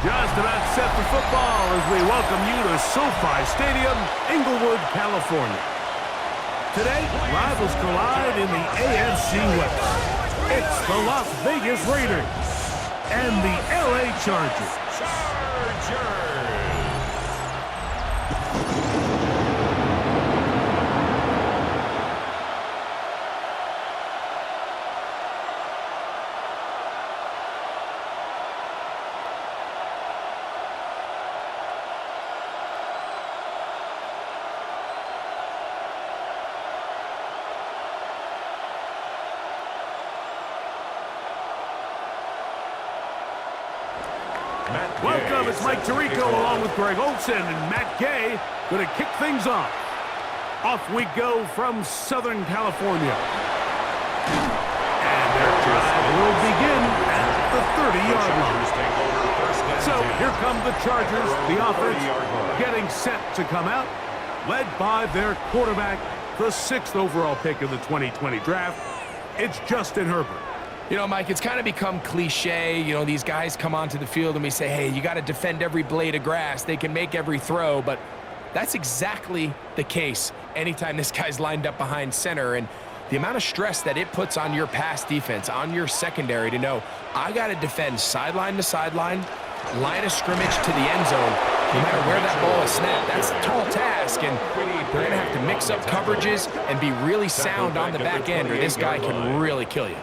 Just about set for football as we welcome you to SoFi Stadium, Inglewood, California. Today, rivals collide in the AFC West. It's the Las Vegas Raiders and the LA Chargers. Welcome, it's Mike Tirico along with Greg Olson and Matt Gay going to kick things off. Off we go from Southern California. And their drive will begin at the 30-yard line. So here come the Chargers, the offense getting set to come out, led by their quarterback, the 6th overall pick of the 2020 draft. It's Justin Herbert. You know, Mike, it's kind of become cliche. You know, these guys come onto the field and we say, hey, you got to defend every blade of grass. They can make every throw, but that's exactly the case anytime this guy's lined up behind center. And the amount of stress that it puts on your pass defense, on your secondary to know, I got to defend sideline to sideline, line of scrimmage to the end zone, no matter where that ball is snapped. That's a tall task, and they're going to have to mix up coverages and be really sound on the back end, or this guy can really kill you.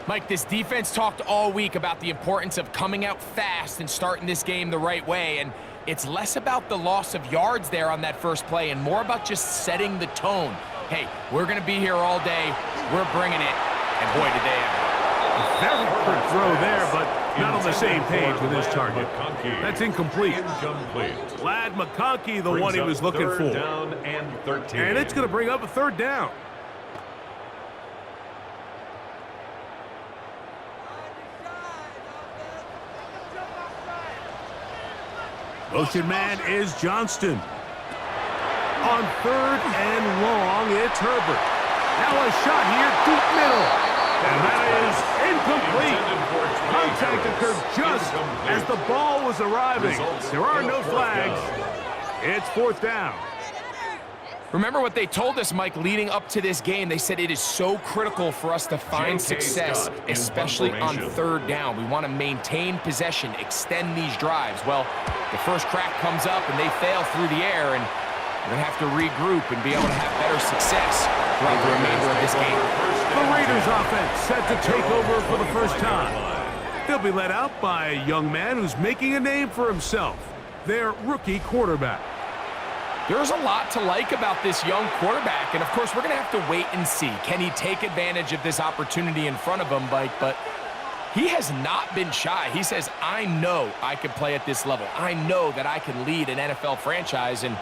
Mike, this defense talked all week about the importance of coming out fast and starting this game the right way, and it's less about the loss of yards there on that first play and more about just setting the tone. Hey, we're going to be here all day. We're bringing it, and boy, did they ever. A very quick throw there, but not on the same page with his target. That's incomplete. Lad McConkey, the one he was looking for. Down and 13. And it's going to bring up a third down. Motion man is Johnston. On 3rd and long, it's Herbert. Now a shot here, deep middle. And that is incomplete. Contact occurred just as the ball was arriving. There are no flags. It's 4th down. Remember what they told us, Mike, leading up to this game. They said it is so critical for us to find success, especially on 3rd down. We want to maintain possession, extend these drives. Well, the first crack comes up and they fail through the air, and we're going to have to regroup and be able to have better success throughout the remainder of this game. The Raiders offense set to take over for the first time. They'll be led out by a young man who's making a name for himself, their rookie quarterback. There's a lot to like about this young quarterback, and of course we're going to have to wait and see. Can he take advantage of this opportunity in front of him, Mike? But he has not been shy. He says, I know I can play at this level. I know that I can lead an NFL franchise, and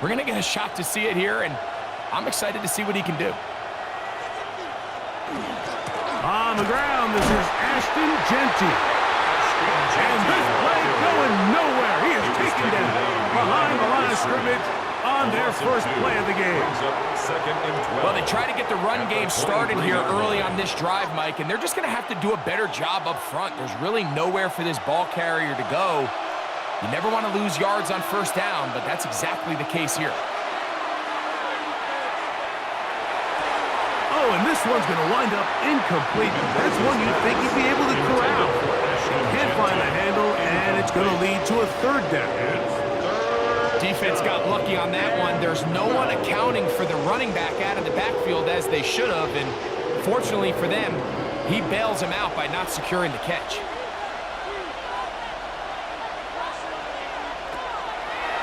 we're going to get a shot to see it here, and I'm excited to see what he can do. On the ground, this is Ashton Genty. And this play going nowhere. He is taken down behind the line of scrimmage on their first play of the game. Well, they try to get the run game started here early on this drive, Mike, and they're just going to have to do a better job up front. There's really nowhere for this ball carrier to go. You never want to lose yards on 1st down, but that's exactly the case here. Oh, and this one's going to wind up incomplete. That's one you'd think he'd be able to corral. Can't find the handle, and it's going to lead to a 3rd down. Defense got lucky on that one. There's no one accounting for the running back out of the backfield as they should have, and fortunately for them, he bails him out by not securing the catch.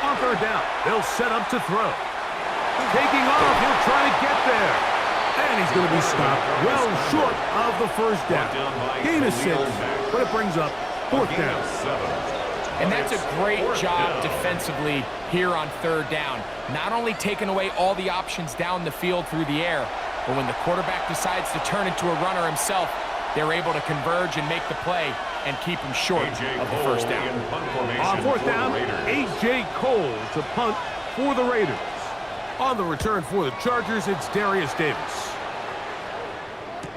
On 3rd down, they'll set up to throw. Taking off, he'll try to get there. And he's going to be stopped well short of the 1st down. Gain of 6, but it brings up 4th down. And that's a great job defensively here on 3rd down. Not only taking away all the options down the field through the air, but when the quarterback decides to turn into a runner himself, they're able to converge and make the play and keep him short of the 1st down. On 4th down, A.J. Cole to punt for the Raiders. On the return for the Chargers, it's Darius Davis.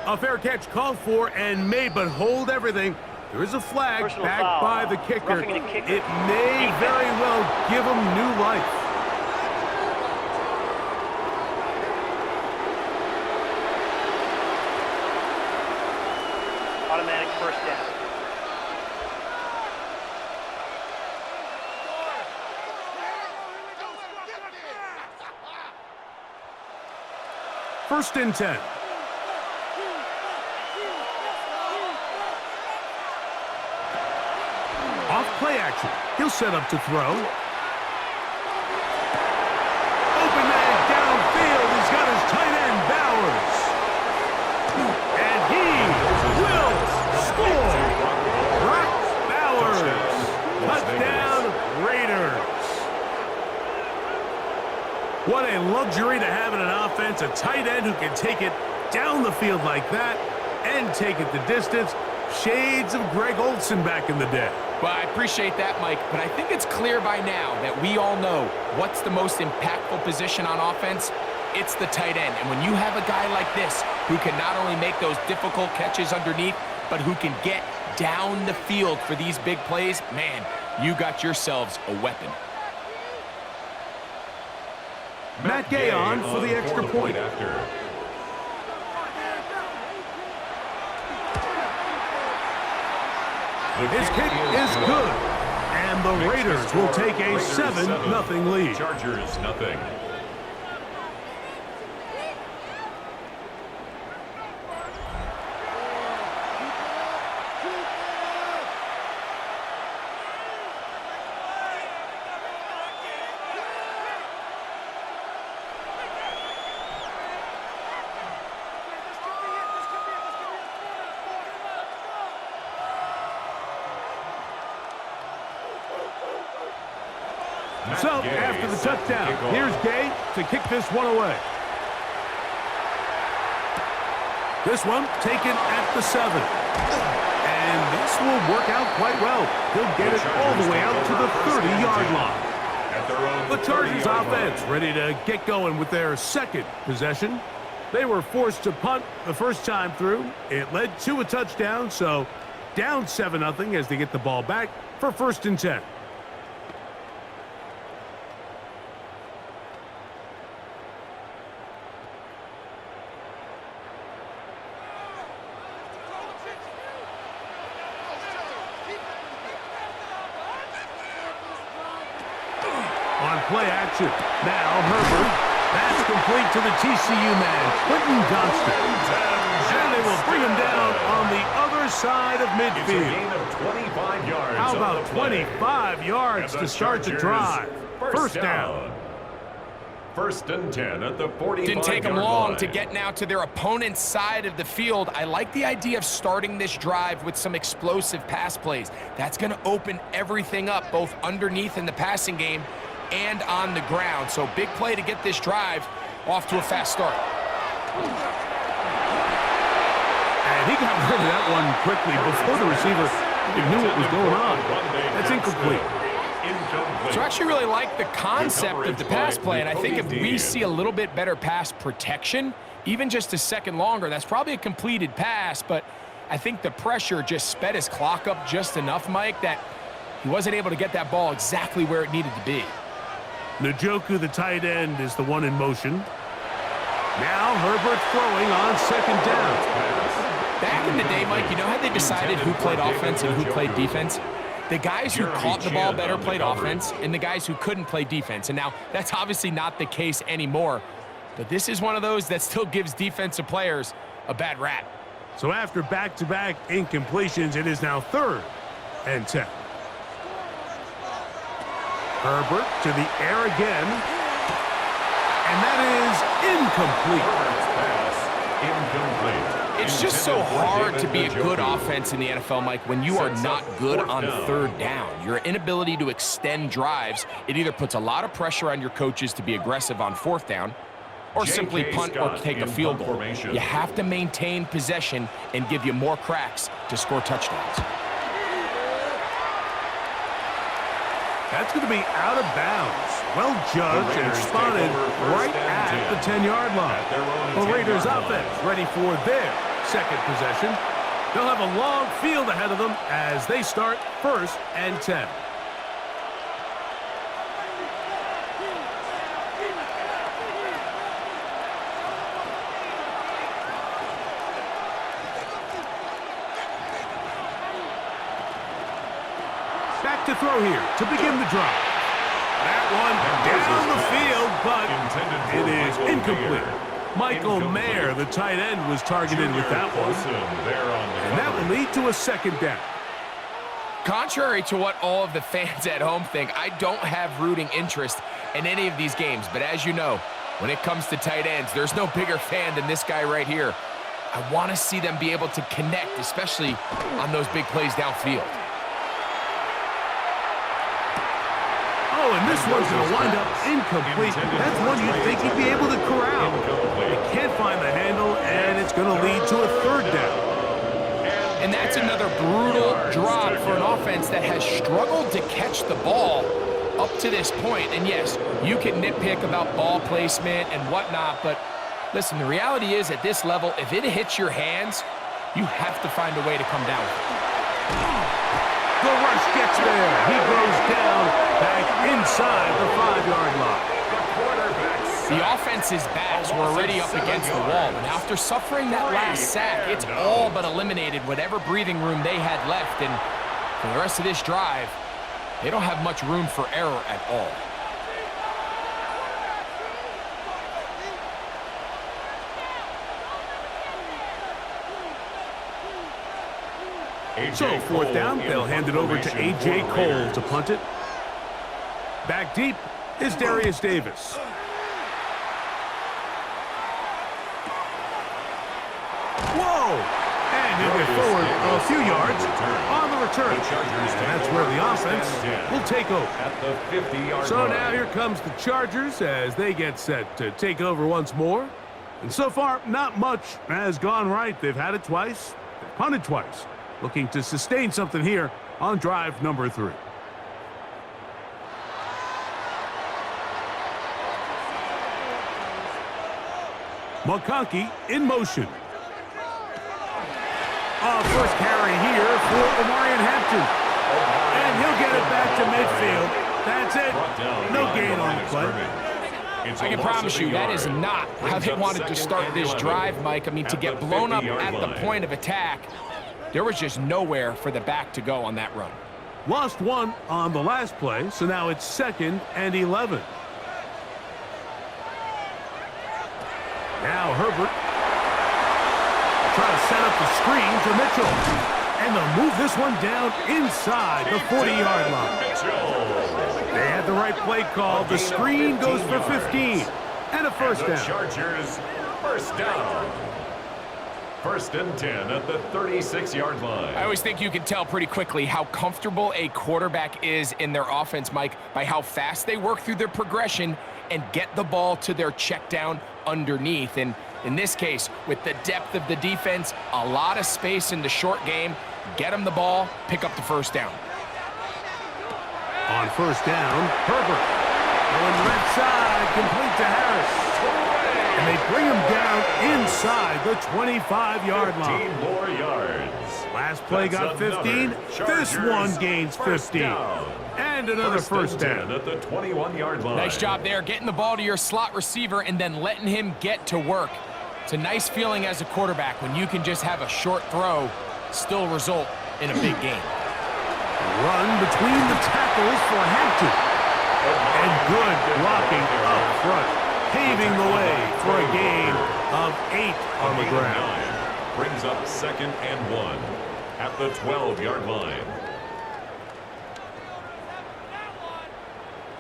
A fair catch called for and made, but hold everything. There is a flag Personal back foul. by the kicker. Roughing the kicker. It may very well give him new life. Automatic first down. First and 10. Off play action. He'll set up to throw. Open man downfield. He's got his tight end, Bowers. And he will score. Brock Bowers. Touchdown, Raiders. What a luxury to have in an offense. A tight end who can take it down the field like that and take it the distance. Shades of Greg Olsen back in the day. Well, I appreciate that, Mike, but I think it's clear by now that we all know what's the most impactful position on offense. It's the tight end. And when you have a guy like this who can not only make those difficult catches underneath, but who can get down the field for these big plays, man, you got yourselves a weapon. Matt Gay on for the extra point. His kick is good. And the Raiders will take a 7-0 lead. Chargers, nothing. So, after the touchdown, here's Gay to kick this one away. This one taken at the 7. And this will work out quite well. He'll get it all the way out to the 30-yard line. The Chargers offense ready to get going with their second possession. They were forced to punt the first time through. It led to a touchdown, so down 7-0 as they get the ball back for first and 10. On play action. Now Herbert. Pass complete to the TCU man, Quentin Johnston. And they will bring him down on the other side of midfield. How about 25 yards to start the drive? First down. First and 10 at the 45-yard line. Didn't take them long to get now to their opponent's side of the field. I like the idea of starting this drive with some explosive pass plays. That's going to open everything up, both underneath in the passing game and on the ground. So big play to get this drive off to a fast start. And he got rid of that one quickly before the receiver knew what was going on. That's incomplete. So I actually really like the concept of the pass play, and I think if we see a little bit better pass protection, even just a second longer, that's probably a completed pass, but I think the pressure just sped his clock up just enough, Mike, that he wasn't able to get that ball exactly where it needed to be. Njoku, the tight end, is the one in motion. Now Herbert throwing on second down. Back in the day, Mike, you know how they decided who played offense and who played defense? The guys who caught the ball better played offense, and the guys who couldn't play defense. And now, that's obviously not the case anymore. But this is one of those that still gives defensive players a bad rap. So after back-to-back incompletions, it is now 3rd and 10. Herbert to the air again. And that is incomplete. It's just so hard to be a good offense in the NFL, Mike, when you are not good on third down. Your inability to extend drives, it either puts a lot of pressure on your coaches to be aggressive on 4th down or simply punt or take a field goal. You have to maintain possession and give you more cracks to score touchdowns. That's going to be out of bounds. Well judged and spotted right at the 10-yard line. The Raiders offense ready for their second possession. They'll have a long field ahead of them as they start 1st and 10. Back to throw here to begin the drive. That one down the field, but it is incomplete. Michael Mayer, the tight end, was targeted with that one. And that will lead to a 2nd down. Contrary to what all of the fans at home think, I don't have rooting interest in any of these games. But as you know, when it comes to tight ends, there's no bigger fan than this guy right here. I want to see them be able to connect, especially on those big plays downfield. Oh, and this one's going to wind up incomplete. That's one you'd think he'd be able to corral. He can't find the handle, and it's going to lead to a 3rd down. And that's another brutal drop for an offense that has struggled to catch the ball up to this point. And yes, you can nitpick about ball placement and whatnot, but listen, the reality is at this level, if it hits your hands, you have to find a way to come down with it. The rush gets there. He goes down back inside the 5-yard line. The offense's backs were already up against the wall, and after suffering that last sack, it's all but eliminated whatever breathing room they had left, and for the rest of this drive, they don't have much room for error at all. So 4th down, they'll hand it over to A.J. Cole to punt it. Back deep is Darius Davis. Whoa! And he'll get forward a few yards on the return. And that's where the offense will take over. At the 50-yard So line. now here comes the Chargers as they get set to take over once more. And so far, not much has gone right. They've had it twice, they've punted twice. Looking to sustain something here on drive number 3. McConkey in motion. First carry here for Omarion Hampton. And he'll get it back to midfield. That's it. No gain on the play. I can promise you that is not how they wanted to start this drive, Mike. I mean, to get blown up at the point of attack, there was just nowhere for the back to go on that run. Lost 1 on the last play, so now it's 2nd and 11. Now Herbert try to set up the screen to Mitchell. And they'll move this one down inside the 40-yard line. They had the right play call. The screen goes for 15 and a 1st down. Chargers, 1st down. 1st and 10 at the 36-yard line. I always think you can tell pretty quickly how comfortable a quarterback is in their offense, Mike, by how fast they work through their progression and get the ball to their check down underneath. And in this case, with the depth of the defense, a lot of space in the short game, get them the ball, pick up the 1st down. On 1st down, Herbert going left side, complete to Harris. And they bring him down inside the 25-yard line. 15 more yards. Last play got 15. This one gains 15. And another 1st down. At the 21-yard line. Nice job there, getting the ball to your slot receiver and then letting him get to work. It's a nice feeling as a quarterback when you can just have a short throw still result in a big game. Run between the tackles for Hampton. And good blocking up front, paving the way for a gain of 8 on the ground. Brings up 2nd and 1 at the 12-yard line.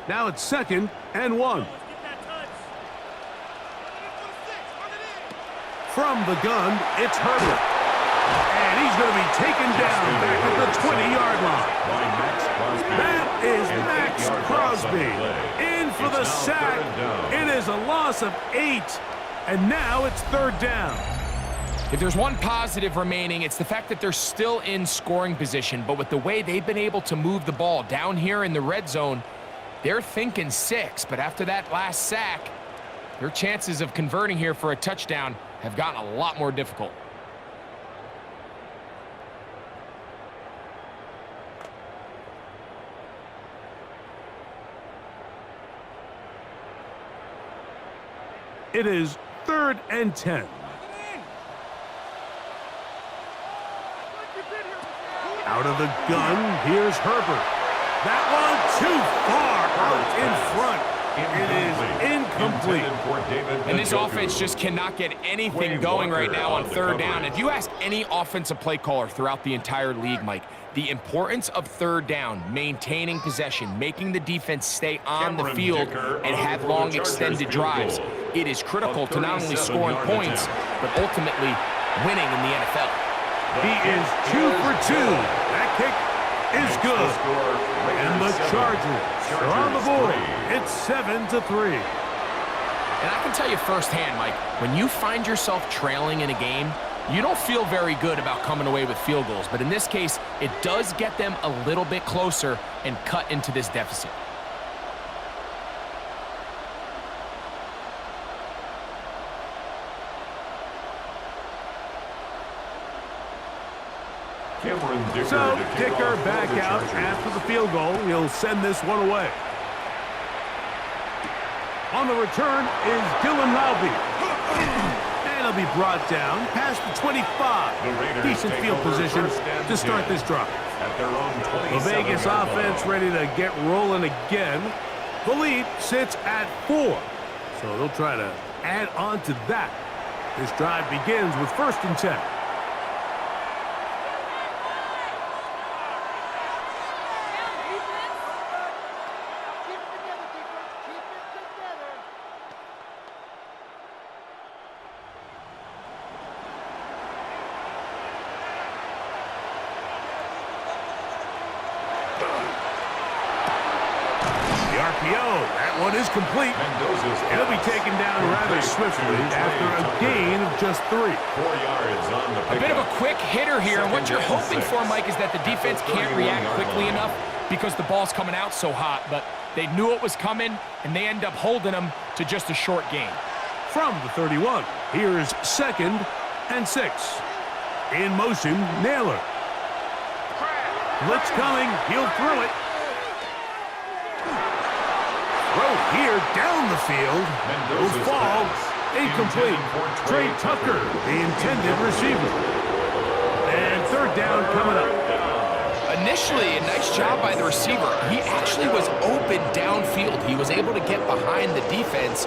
Now it's 2nd and 1. From the gun, it's Herbert. And he's going to be taken down back at the 20-yard line. That is Max Crosby in for the sack. It is a loss of 8, and now it's 3rd down. If there's one positive remaining, it's the fact that they're still in scoring position. But with the way they've been able to move the ball down here in the red zone, they're thinking 6. But after that last sack, their chances of converting here for a touchdown have gotten a lot more difficult. It is 3rd and 10. Out of the gun, here's Herbert. That one too far out in front. It is incomplete. And this offense just cannot get anything going right now on 3rd down. If you ask any offensive play caller throughout the entire league, Mike, the importance of 3rd down, maintaining possession, making the defense stay on the field and have long extended drives, it is critical to not only scoring points, but ultimately winning in the NFL. He is 2 for 2. That kick is good. And the Chargers are on the board. It's 7-3. And I can tell you firsthand, Mike, when you find yourself trailing in a game, you don't feel very good about coming away with field goals. But in this case, it does get them a little bit closer and cut into this deficit. So, Dicker back out after the field goal. He'll send this one away. On the return is Dylan Laube. And he'll be brought down past the 25. Decent field position to start this drive. The Vegas offense ready to get rolling again. The lead sits at 4. So they'll try to add on to that. This drive begins with 1st and 10. That one is complete. He'll be taken down rather swiftly after a gain of just 3. 4 yards on the pickup. A bit of a quick hitter here, and what you're hoping for, Mike, is that the defense can't react quickly enough because the ball's coming out so hot, but they knew it was coming, and they end up holding them to just a short gain. From the 31, here's 2nd and 6. In motion, Naylor. Blitz coming, he'll throw it. Throw here down the field. Will fall. Incomplete. Trey Tucker, the intended receiver. And 3rd down coming up. Initially, a nice job by the receiver. He actually was open downfield. He was able to get behind the defense,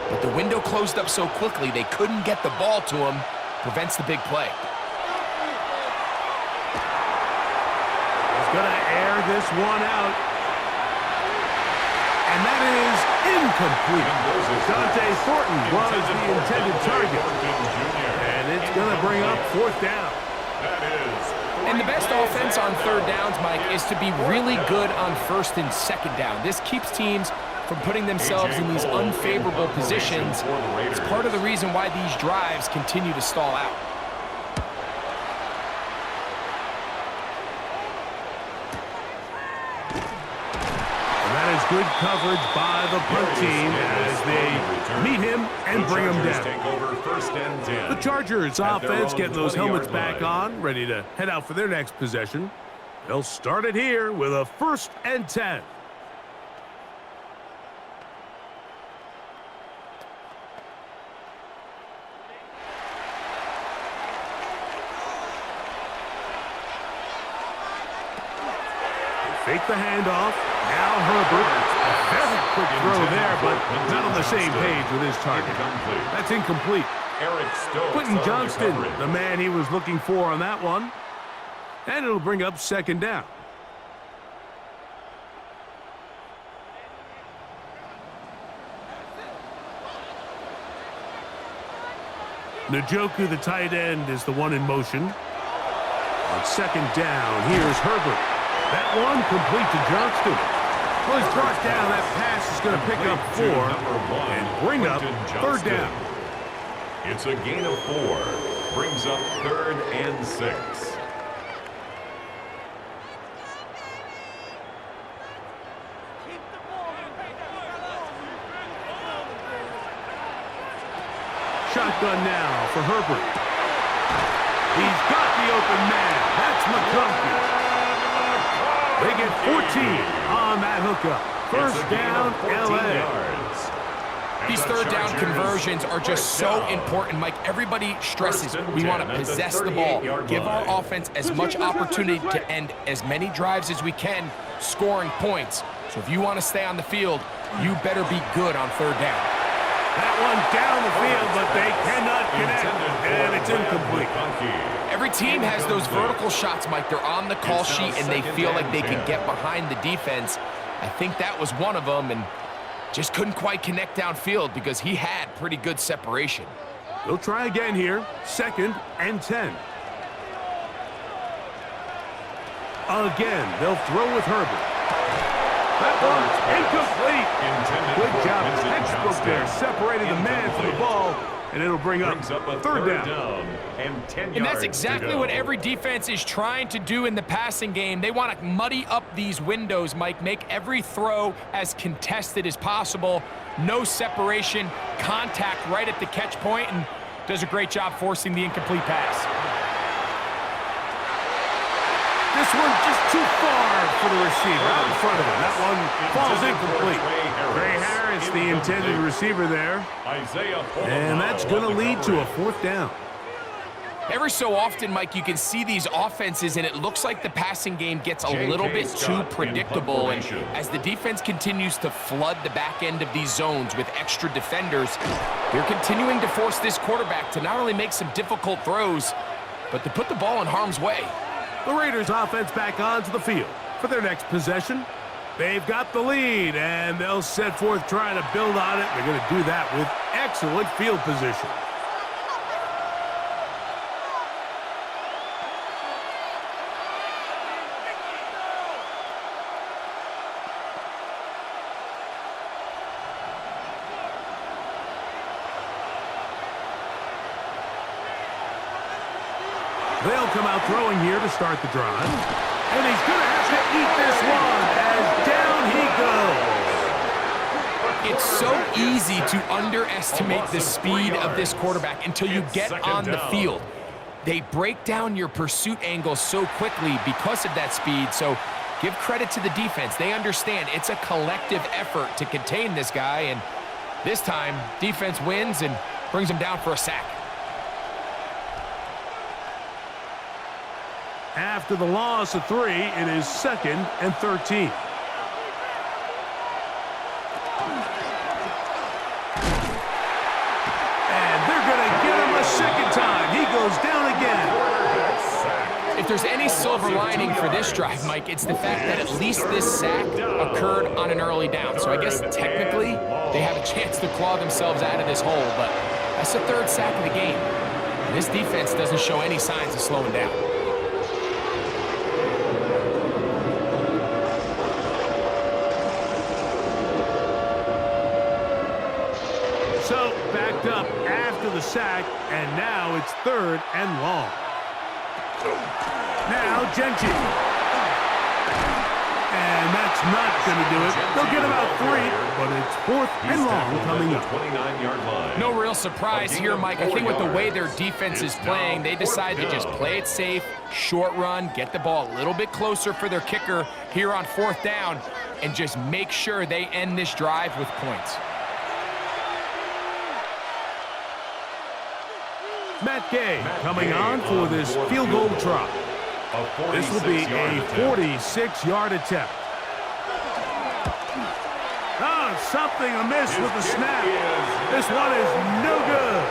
but the window closed up so quickly they couldn't get the ball to him. Prevents the big play. He's going to air this one out. And that is incomplete. Dante Thornton was the intended target. And it's going to bring up 4th down. And the best offense on 3rd downs, Mike, is to be really good on 1st and 2nd down. This keeps teams from putting themselves in these unfavorable positions. It's part of the reason why these drives continue to stall out. Good coverage by the punt team as they meet him and bring him down. Take over 1st and 10. The Chargers offense getting those helmets back on, ready to head out for their next possession. They'll start it here with a 1st and 10. Fake the handoff. Now Herbert. A very quick throw there, but not on the same page with his target. That's incomplete. Quentin Johnston, the man he was looking for on that one. And it'll bring up 2nd down. Njoku, the tight end, is the one in motion. On 2nd down, here's Herbert. That one complete to Johnston. Well, he's brought down. That pass is going to pick up 4 and bring up 3rd down. It's a gain of 4. Brings up 3rd and 6. Shotgun now for Herbert. He's got the open man. That's McConkey. They get 14 on that hookup. 1st down, LA. These third down conversions are just so important, Mike. Everybody stresses we want to possess the ball, give our offense as much opportunity to end as many drives as we can, scoring points. So if you want to stay on the field, you better be good on third down. That one down the field, but they cannot connect, and it's incomplete. Every team has those vertical shots, Mike. They're on the call sheet, and they feel like they can get behind the defense. I think that was one of them, and just couldn't quite connect downfield because he had pretty good separation. They'll try again here. 2nd and 10. Again, they'll throw with Herbert. That one's incomplete. Good job. Textbook there. Separated the man from the ball, and it'll bring up a third down. And that's exactly what every defense is trying to do in the passing game. They want to muddy up these windows, Mike, make every throw as contested as possible. No separation, contact right at the catch point, and does a great job forcing the incomplete pass. This one just too far for the receiver out in front of him. That one falls incomplete. Trey Harris, the intended receiver there. And that's going to lead to a 4th down. Every so often, Mike, you can see these offenses, and it looks like the passing game gets a little bit too predictable. And as the defense continues to flood the back end of these zones with extra defenders, they're continuing to force this quarterback to not only make some difficult throws, but to put the ball in harm's way. The Raiders offense back onto the field for their next possession. They've got the lead, and they'll set forth trying to build on it. They're going to do that with excellent field position. They'll come out throwing here to start the drive. And he's going to have to eat this one as down he goes. It's so easy to underestimate the speed of this quarterback until you get on the field. They break down your pursuit angle so quickly because of that speed. So give credit to the defense. They understand it's a collective effort to contain this guy. And this time, defense wins and brings him down for a sack. After the loss of 3, it is 2nd and 13. And they're going to get him a second time. He goes down again. If there's any silver lining for this drive, Mike, it's the fact that at least this sack occurred on an early down. So I guess technically they have a chance to claw themselves out of this hole, but that's the 3rd sack of the game. And this defense doesn't show any signs of slowing down. So, backed up after the sack, and now it's 3rd and long. Now, Genchi. And that's not going to do it. They'll get about 3, but it's 4th and long coming up. 29-yard line. No real surprise here, Mike. I think with the way their defense is playing, they decide to just play it safe, short run, get the ball a little bit closer for their kicker here on 4th down, and just make sure they end this drive with points. Matt Gay coming on for this field goal try. This will be a 46-yard attempt. Oh, something amiss with the snap. This one is no good.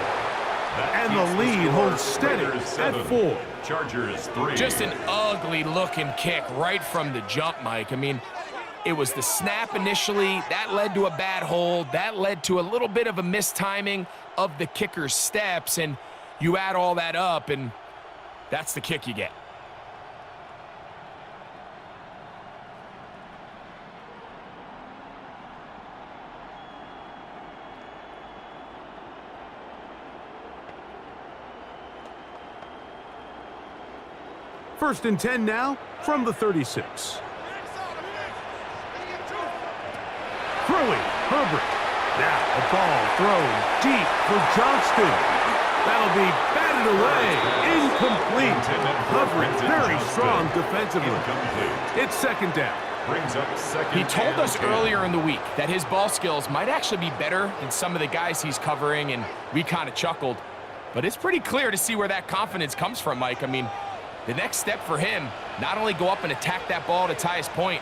And the lead holds steady at 4. Chargers 3. Just an ugly-looking kick right from the jump, Mike. I mean, it was the snap initially. That led to a bad hold. That led to a little bit of a mistiming of the kicker's steps. And you add all that up, and that's the kick you get. First and 10 now from the 36. Throwing, Herbert. Now a ball thrown deep for Johnston. That'll be batted away. Incomplete. Covering very strong defensively. It's 2nd down. Brings up second. He told us earlier in the week that his ball skills might actually be better than some of the guys he's covering, and we kind of chuckled. But it's pretty clear to see where that confidence comes from, Mike. I mean, the next step for him, not only go up and attack that ball to tie his point,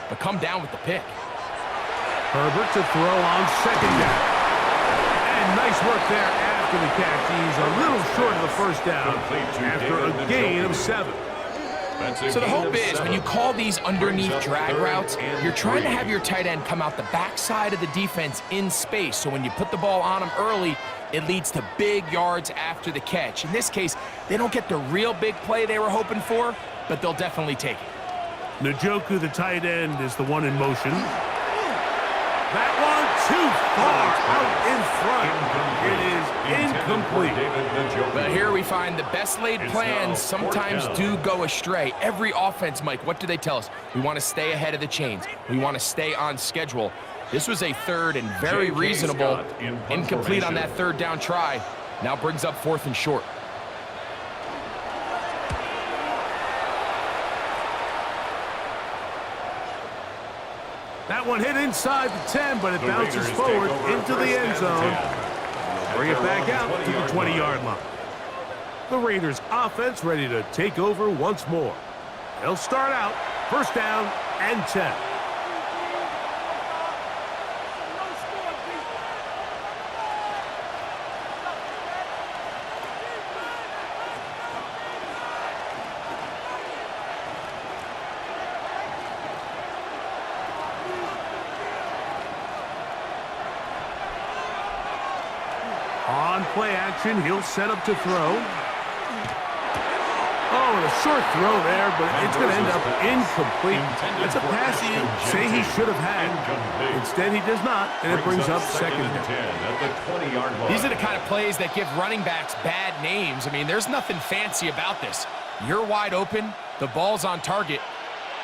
but come down with the pick. Herbert to throw on second down. And nice work there after the catch. He's a little short of the first down after a gain of 7. So the hope is when you call these underneath drag routes, you're trying to have your tight end come out the backside of the defense in space. So when you put the ball on him early, it leads to big yards after the catch. In this case, they don't get the real big play they were hoping for, but they'll definitely take it. Njoku, the tight end, is the one in motion. That one too far out in front. It is incomplete. But here we find the best laid plans sometimes do go astray. Every offense, Mike, what do they tell us? We want to stay ahead of the chains. We want to stay on schedule. This was a third and very reasonable. Incomplete on that third down try. Now brings up 4th and short. That one hit inside the 10, but it bounces forward into the end zone. Bring it back out to the 20-yard line. The Raiders offense ready to take over once more. They'll start out 1st down and 10. On play action, he'll set up to throw. Oh, and a short throw there, but it's going to end up incomplete. That's a pass you say he should have had. Instead, he does not, and it brings up 2nd down. These are the kind of plays that give running backs bad names. I mean, there's nothing fancy about this. You're wide open, the ball's on target.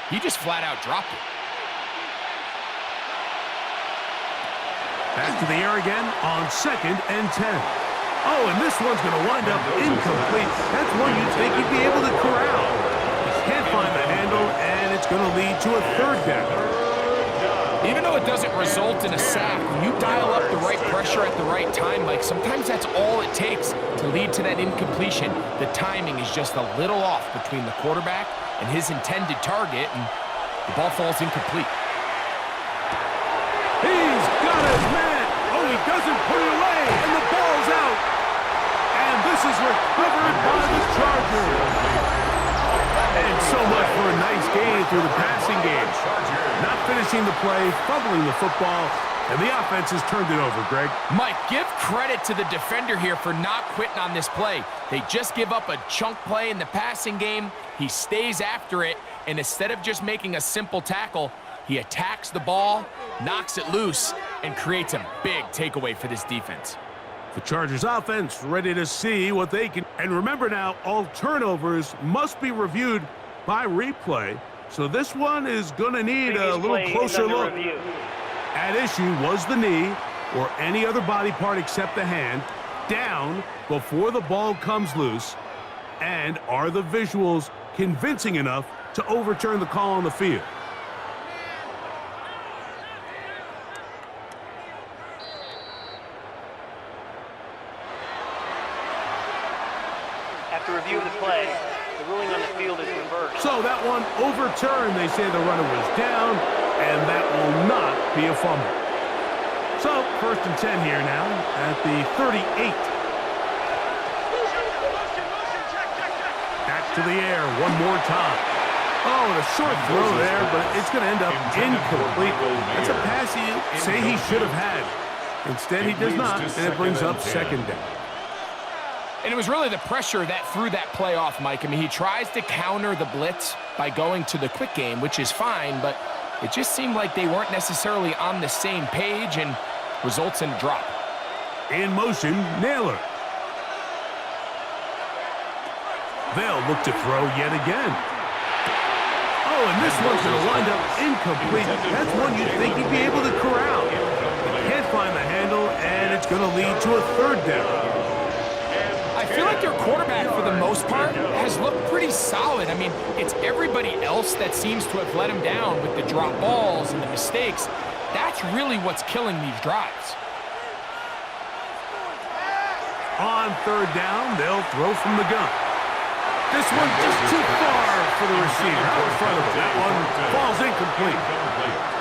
He just flat out dropped it. Back to the air again on 2nd and 10. Oh, and this one's going to wind up incomplete. That's one you'd think he'd be able to corral. He can't find the handle, and it's going to lead to a 3rd down. Even though it doesn't result in a sack, when you dial up the right pressure at the right time, Mike, sometimes that's all it takes to lead to that incompletion. The timing is just a little off between the quarterback and his intended target, and the ball falls incomplete. He's got his man. Oh, he doesn't put it away, and the ball's out. And this is recovered by the Chargers. And so much for a nice gain through the passing game. Not finishing the play, fumbling the football, and the offense has turned it over, Greg. Mike, give credit to the defender here for not quitting on this play. They just give up a chunk play in the passing game. He stays after it, and instead of just making a simple tackle, he attacks the ball, knocks it loose, and creates a big takeaway for this defense. The Chargers offense ready to see what they can. And remember now, all turnovers must be reviewed by replay. So this one is going to need a little closer look. At issue was the knee or any other body part except the hand down before the ball comes loose. And are the visuals convincing enough to overturn the call on the field? After review of the play, the ruling on the field is reversed. So that one overturned. They say the runner was down, and that will not be a fumble. So 1st and 10 here now at the 38. Back to the air one more time. Oh, and a short throw there, but it's going to end up incomplete. That's a pass you say he should have had. Instead, he does not, and it brings up 2nd down. And it was really the pressure that threw that play off, Mike. I mean, he tries to counter the blitz by going to the quick game, which is fine, but it just seemed like they weren't necessarily on the same page and results in a drop. In motion, Naylor. They'll look to throw yet again. Oh, and this one's going to wind up incomplete. That's one you'd think he'd be able to corral. He can't find the handle, and it's going to lead to a 3rd down. I feel like their quarterback, for the most part, has looked pretty solid. I mean, it's everybody else that seems to have let him down with the drop balls and the mistakes. That's really what's killing these drives. On third down, they'll throw from the gun. This one just too far for the receiver. Out in front of him. That one falls incomplete.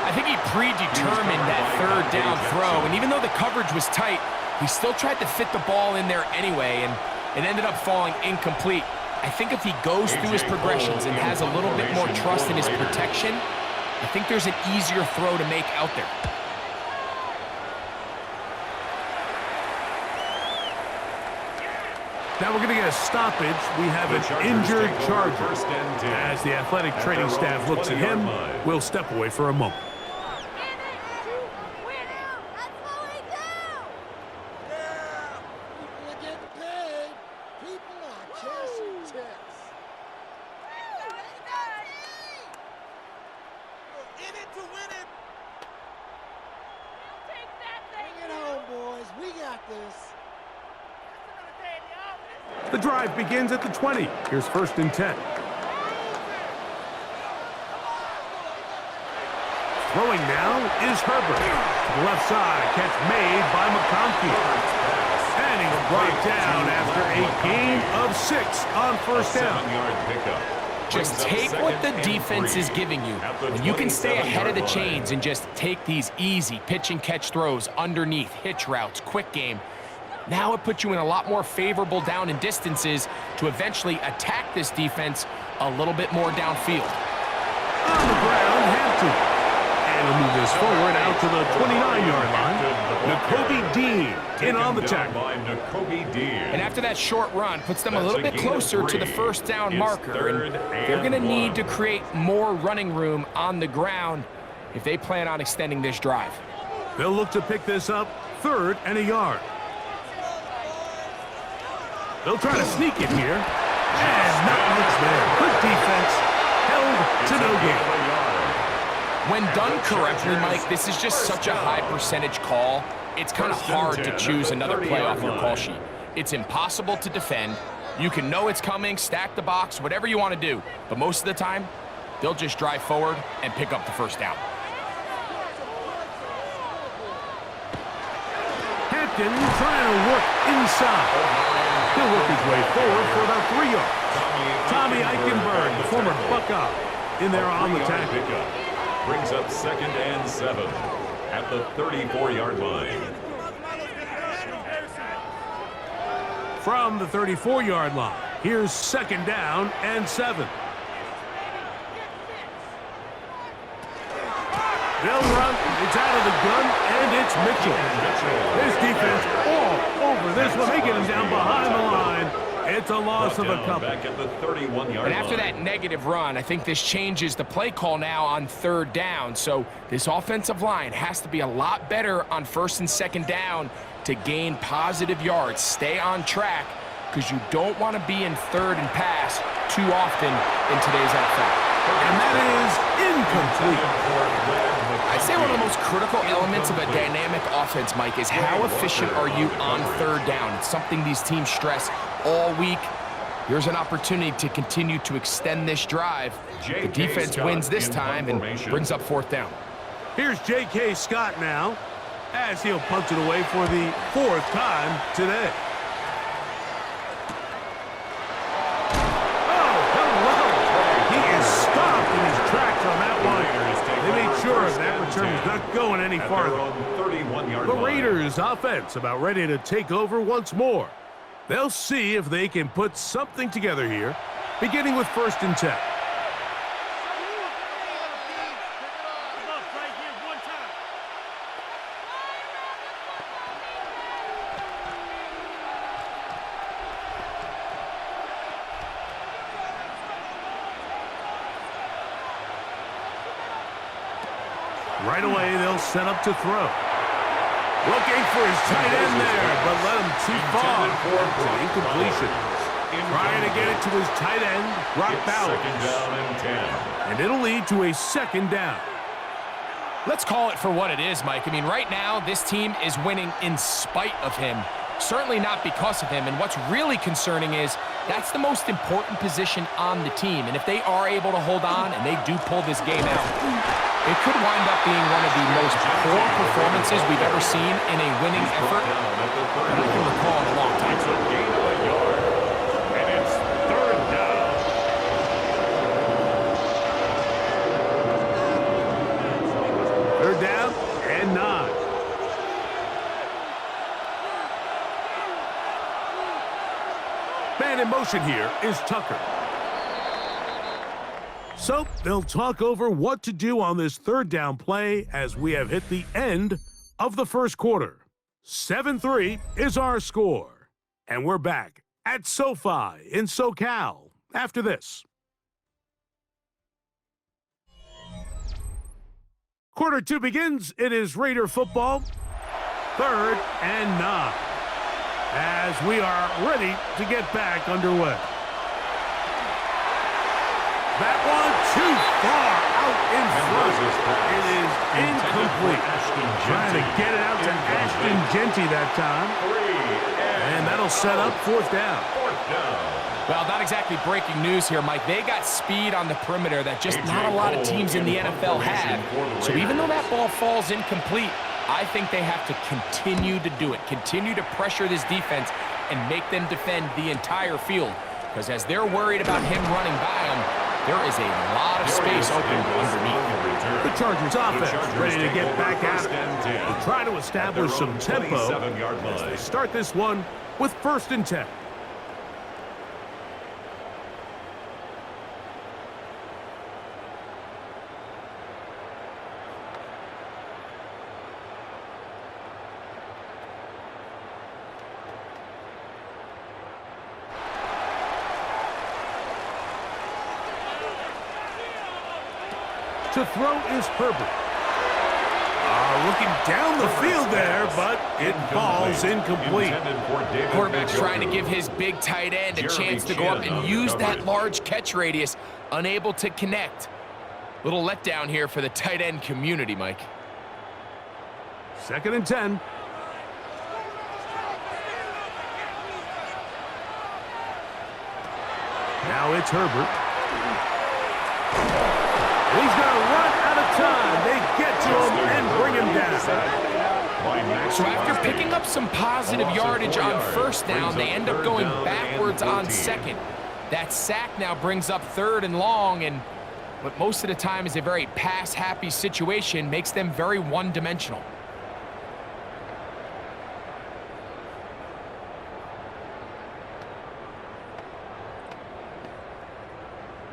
I think he predetermined that third down throw, and even though the coverage was tight, he still tried to fit the ball in there anyway, and it ended up falling incomplete. I think if he goes through his progressions and has a little bit more trust in his protection, I think there's an easier throw to make out there. Now we're going to get a stoppage. We have an injured Charger. As the athletic training staff looks at him, we'll step away for a moment. The drive begins at the 20. Here's 1st and 10. Throwing now is Herbert. To the left side, catch made by McConkey. And he's brought down after a gain of 6 on 1st down. Just take what the defense is giving you, and you can stay ahead of the chains and just take these easy pitch and catch throws underneath, hitch routes, quick game. Now it puts you in a lot more favorable down and distances to eventually attack this defense a little bit more downfield. On the ground, Hampton. And he'll move this forward out to the 29-yard line. N'Kobe Dean in on the tackle. And after that short run, puts them a little bit closer to the 1st down marker. And they're going to need to create more running room on the ground if they plan on extending this drive. They'll look to pick this up 3rd and a yard. They'll try to sneak it here. And not much there. Good defense. Held to no gain. When done correctly, Mike, this is just such a high percentage call. It's kind of hard to choose another play off your call sheet. It's impossible to defend. You can know it's coming, stack the box, whatever you want to do. But most of the time, they'll just drive forward and pick up the 1st down. Hampton trying to work inside. He'll work his way forward for about 3 yards. Tommy Eichenberg, the former Buckeye, in there on the tackle. Brings up 2nd and 7 at the 34-yard line. From the 34-yard line, here's 2nd down and 7. They'll run. It's out of the gun, and it's Mitchell. This defense all over this one. They get him down behind the line. It's a loss of a couple. Back at the 31-yard And after that negative run, I think this changes the play call now on 3rd down. So this offensive line has to be a lot better on 1st and 2nd down to gain positive yards. Stay on track, because you don't want to be in 3rd and pass too often in today's NFL. And that is incomplete. I'd say one of the most critical elements of a dynamic offense, Mike, is how efficient are you on 3rd down. It's something these teams stress all week. Here's an opportunity to continue to extend this drive. The defense wins this time and brings up 4th down. Here's J.K. Scott now, as he'll punch it away for the 4th time today. Oh, hello! He is stopped in his tracks on that one. They made sure that return was not going any farther. The Raiders' offense about ready to take over once more. They'll see if they can put something together here, beginning with 1st and 10. Right away, they'll set up to throw. Looking for his tight end there, but let him too far. It's an incompletion. Trying to get it to his tight end, Brock Bowers. 2nd down and 10. And it'll lead to a 2nd down. Let's call it for what it is, Mike. I mean, right now, this team is winning in spite of him. Certainly not because of him, and what's really concerning is that's the most important position on the team, and if they are able to hold on and they do pull this game out, it could wind up being one of the most poor performances we've ever seen in a winning effort that I can recall in a long time. It's a gain of a yard, and it's third down. Third down and 9. Man in motion here is Tucker. So they'll talk over what to do on this third down play as we have hit the end of the first quarter. 7-3 is our score. And we're back at SoFi in SoCal after this. Quarter 2 begins. It is Raider football. 3rd and 9. As we are ready to get back underway. That one too far out in front. It is incomplete. Trying to get it out to Ashton Genty that time. And that'll set up 4th down. Well, not exactly breaking news here, Mike. They got speed on the perimeter that just not a lot of teams in the NFL have. So even though that ball falls incomplete, I think they have to continue to do it, continue to pressure this defense and make them defend the entire field. Because as they're worried about him running by them, there is a lot of space open underneath. The Chargers offense ready to get back at it. They try to establish some tempo as they start this one with 1st and 10. To throw is Herbert. Looking down the field there, but it falls incomplete. Quarterback's trying to give his big tight end a chance to go up and use that large catch radius, unable to connect. Little letdown here for the tight end community, Mike. 2nd and 10. Now it's Herbert. He's going to run out of time. They get to him and bring him down. So after picking up some positive yardage on 1st down, they end up going backwards on 2nd. That sack now brings up 3rd and long, and what most of the time is a very pass-happy situation makes them very one-dimensional.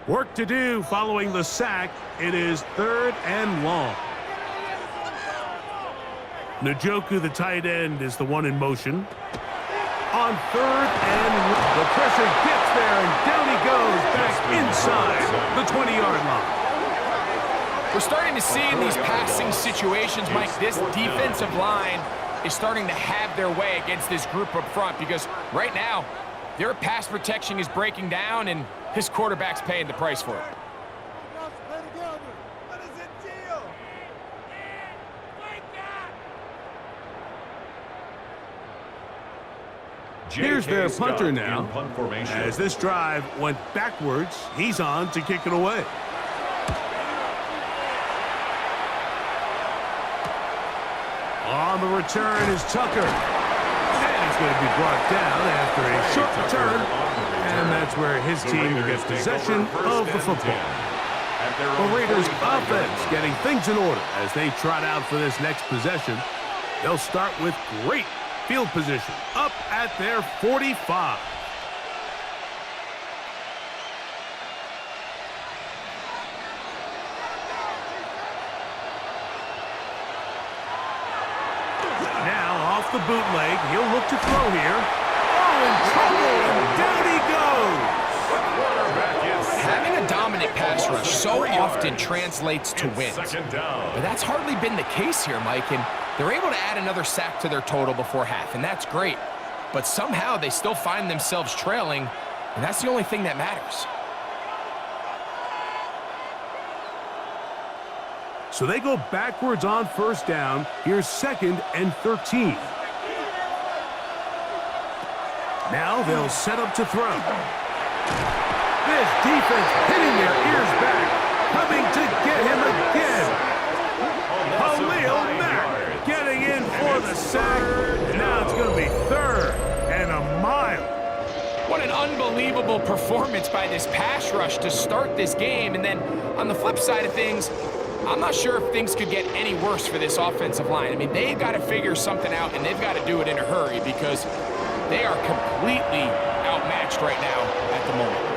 Work to do following the sack. It is 3rd and long. Njoku, the tight end, is the one in motion. On 3rd and the pressure gets there, and down he goes back inside the 20-yard line. We're starting to see in these passing situations, Mike, this defensive line is starting to have their way against this group up front because right now, their pass protection is breaking down, and his quarterback's paying the price for it. Here's their punter now. As this drive went backwards, he's on to kick it away. On the return is Tucker. And he's going to be brought down after a short return. And that's where his team gets possession of the football. The Raiders offense getting things in order as they trot out for this next possession. They'll start with great field position up at their 45. Now off the bootleg, he'll look to throw here. Oh, in trouble, and down he goes. Having a dominant pass rush so often translates to wins. But that's hardly been the case here, Mike, and they're able to add another sack to their total before half, and that's great. But somehow they still find themselves trailing, and that's the only thing that matters. So they go backwards on 1st down. Here's 2nd and 13. Now they'll set up to throw. This defense hitting their ears back, coming to get him again. Khalil Mack getting in for the sack, and now it's going to be 3rd and a mile. What an unbelievable performance by this pass rush to start this game. And then on the flip side of things, I'm not sure if things could get any worse for this offensive line. I mean, they've got to figure something out, and they've got to do it in a hurry because they are completely outmatched right now at the moment.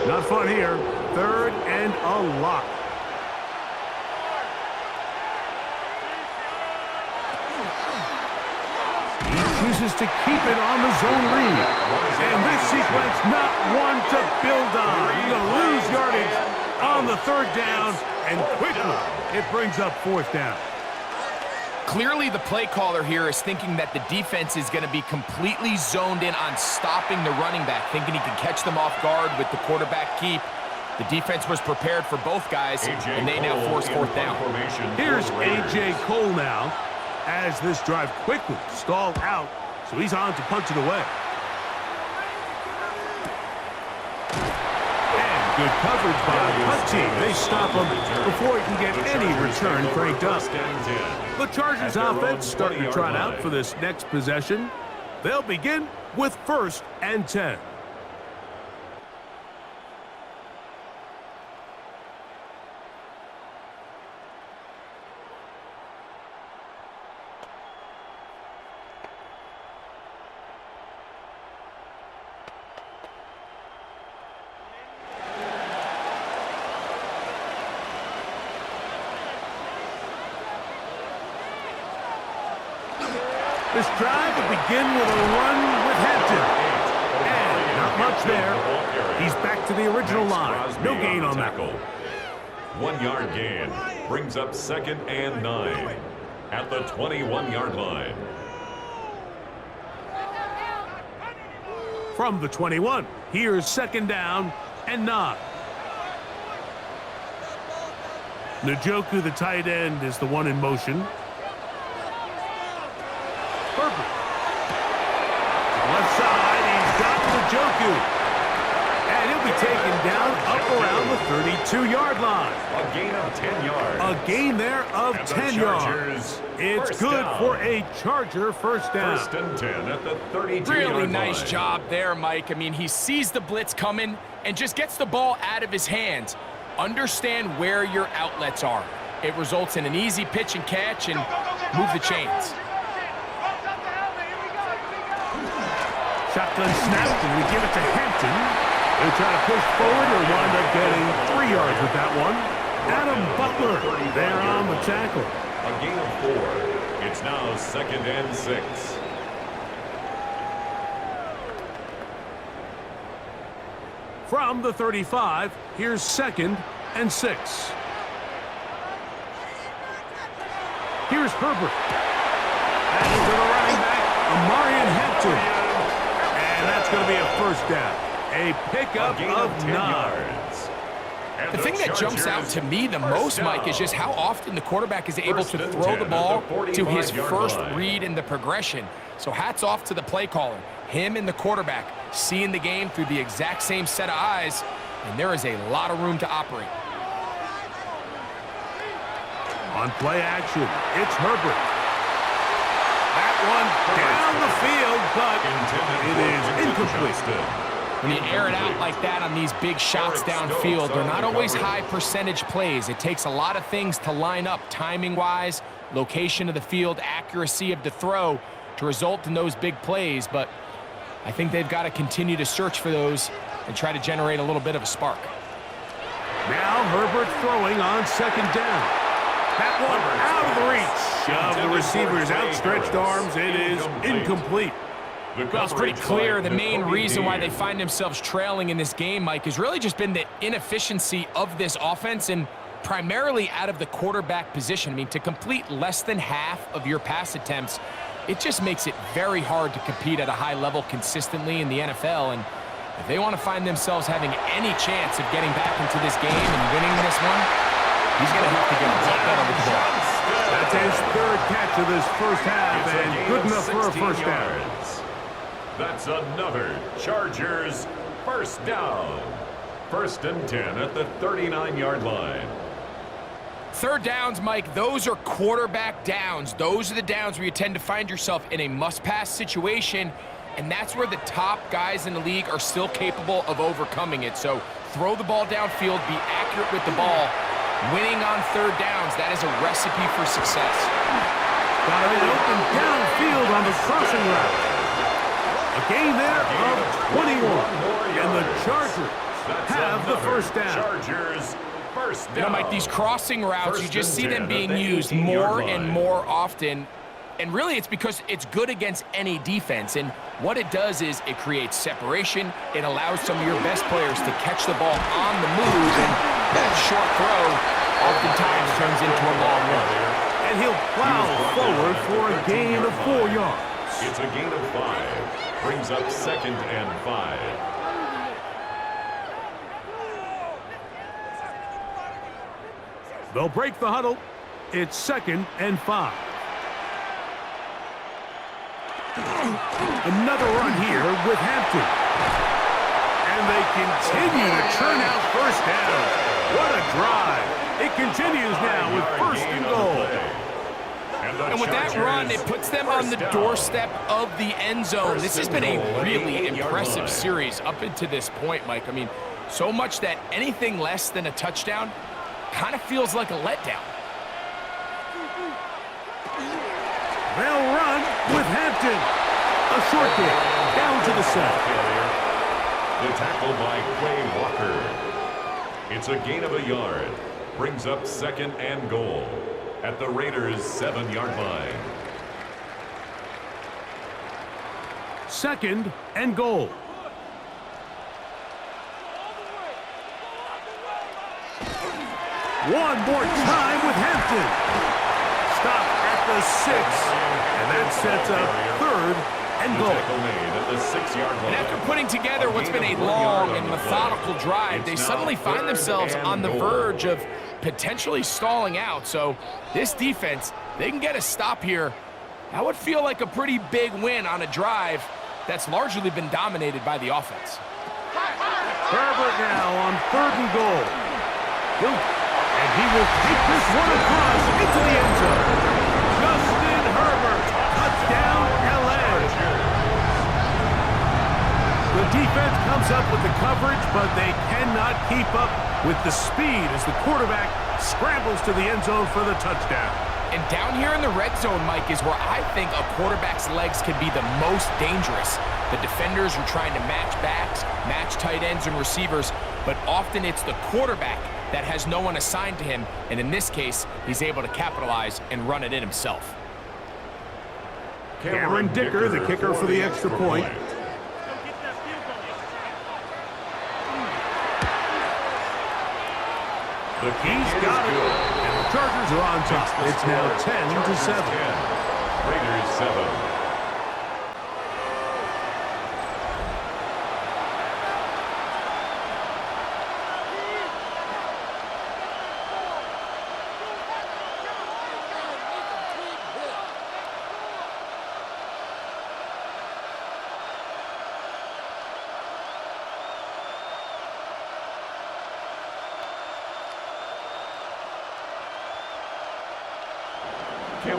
Not fun here. 3rd and a lot. He chooses to keep it on the zone read. And this sequence, not one to build on. He's going to lose yardage on the 3rd down, and quickly it brings up 4th down. Clearly, the play caller here is thinking that the defense is going to be completely zoned in on stopping the running back, thinking he can catch them off guard with the quarterback keep. The defense was prepared for both guys, and they now force 4th down. Here's A.J. Cole now, as this drive quickly stalled out, so he's on to punch it away. And good coverage by the punt team. They stop him before he can get any return cranked up. The Chargers offense starting to trot out for this next possession. They'll begin with 1st and 10. This drive will begin with a run with Hampton. And not much there. He's back to the original line. No gain on that. 1-yard gain brings up 2nd and 9 at the 21-yard line. From the 21, here's 2nd down and 9. Njoku, the tight end, is the one in motion. Left side, he's got Njoku. And he'll be taken down up around the 32-yard line. A gain of 10 yards. A gain there of 10 yards. It's good for a Charger 1st down. 1st and 10 at the 32-yard line. Really nice job there, Mike. I mean, he sees the blitz coming and just gets the ball out of his hands. Understand where your outlets are. It results in an easy pitch and catch and move the chains. Shotgun snapped, and we give it to Hampton. They try to push forward and wind up getting 3 yards with that one. Adam Butler there on the tackle. A gain of 4. It's now 2nd and 6. From the 35, here's 2nd and 6. Here's Herbert. And to the running back, Amarian Hampton. And that's going to be a 1st down. A pickup of 9 yards. The thing that jumps out to me the most, Mike, is just how often the quarterback is able to throw the ball to his first read in the progression. So hats off to the play caller. Him and the quarterback seeing the game through the exact same set of eyes, and there is a lot of room to operate. On play action, it's Herbert. That one down the field, but it is incomplete. When you air it out like that on these big shots downfield, they're not always high percentage plays. It takes a lot of things to line up timing-wise, location of the field, accuracy of the throw to result in those big plays. But I think they've got to continue to search for those and try to generate a little bit of a spark. Now Herbert throwing on 2nd down. That one out of the reach of the receiver's outstretched arms. It is incomplete. Well, it's pretty clear the main reason why they find themselves trailing in this game, Mike, has really just been the inefficiency of this offense and primarily out of the quarterback position. I mean, to complete less than half of your pass attempts, it just makes it very hard to compete at a high level consistently in the NFL. And If they want to find themselves having any chance of getting back into this game and winning this one, he's going to have to get a lot better with the ball. That's his third catch of this first half, and good enough for a first down. That's another Chargers first down. 1st and 10 at the 39-yard line. Third downs, Mike, those are quarterback downs. Those are the downs where you tend to find yourself in a must-pass situation, and that's where the top guys in the league are still capable of overcoming it. So throw the ball downfield, be accurate with the ball. Winning on third downs, that is a recipe for success. Got it open downfield on the crossing route. A gain there of 21, and the Chargers have the first down. Chargers first down. You know, Mike, these crossing routes, you just see them being used more and more often. And really, it's because it's good against any defense. And what it does is it creates separation. It allows some of your best players to catch the ball on the move. And that short throw oftentimes turns into a long run. And he'll plow forward for a gain of 4 yards. It's a gain of 5. Brings up 2nd and 5. They'll break the huddle. It's 2nd and 5. Another run here with Hampton. And they continue to churn out first down. What a drive. It continues now with 1st and goal. And with that run, it puts them on the doorstep of the end zone. This has been a really impressive series up into this point, Mike. I mean, so much that anything less than a touchdown kind of feels like a letdown. They'll run with Hampton. A short kick down to the center. The tackle by Quay Walker. It's a gain of a yard. Brings up 2nd and goal at the Raiders' 7-yard line. 2nd and goal. One more time with Hampton. Stop at the 6. And that sets up 3rd and goal. At the 6-yard line. And after putting together what's been a long and methodical drive, they suddenly find themselves on the verge of potentially stalling out. So this defense, they can get a stop here. That would feel like a pretty big win on a drive that's largely been dominated by the offense. Herbert now on 3rd and goal. And he will take this one across into the end zone. Justin Herbert, touchdown, LA. The defense comes up with the coverage, but they cannot keep up with the speed as the quarterback scrambles to the end zone for the touchdown. And down here in the red zone, Mike, is where I think a quarterback's legs can be the most dangerous. The defenders are trying to match backs, match tight ends and receivers, but often it's the quarterback that has no one assigned to him, and in this case, he's able to capitalize and run it in himself. Cameron Dicker, the kicker for the extra point. He's got it, and the Chargers are on top. It's now 10-7. Raiders 7.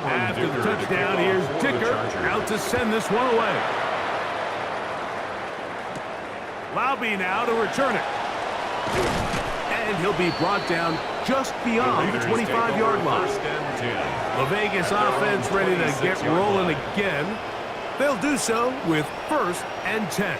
After the touchdown, here's Dicker out to send this one away. Laube now to return it. And he'll be brought down just beyond the 25-yard line. The Vegas offense ready to get rolling again. They'll do so with 1st and 10.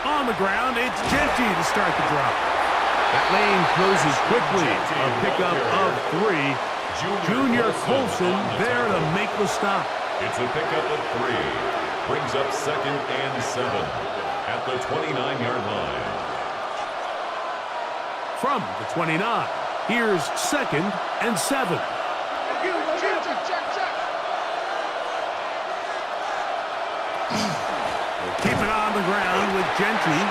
On the ground, it's Genty to start the drop. That lane closes quickly. A pickup of 3. Junior Colson there to make the stop. It's a pickup of 3. Brings up 2nd and 7 at the 29-yard line. From the 29, here's 2nd and 7. Keep it on the ground with Gentry.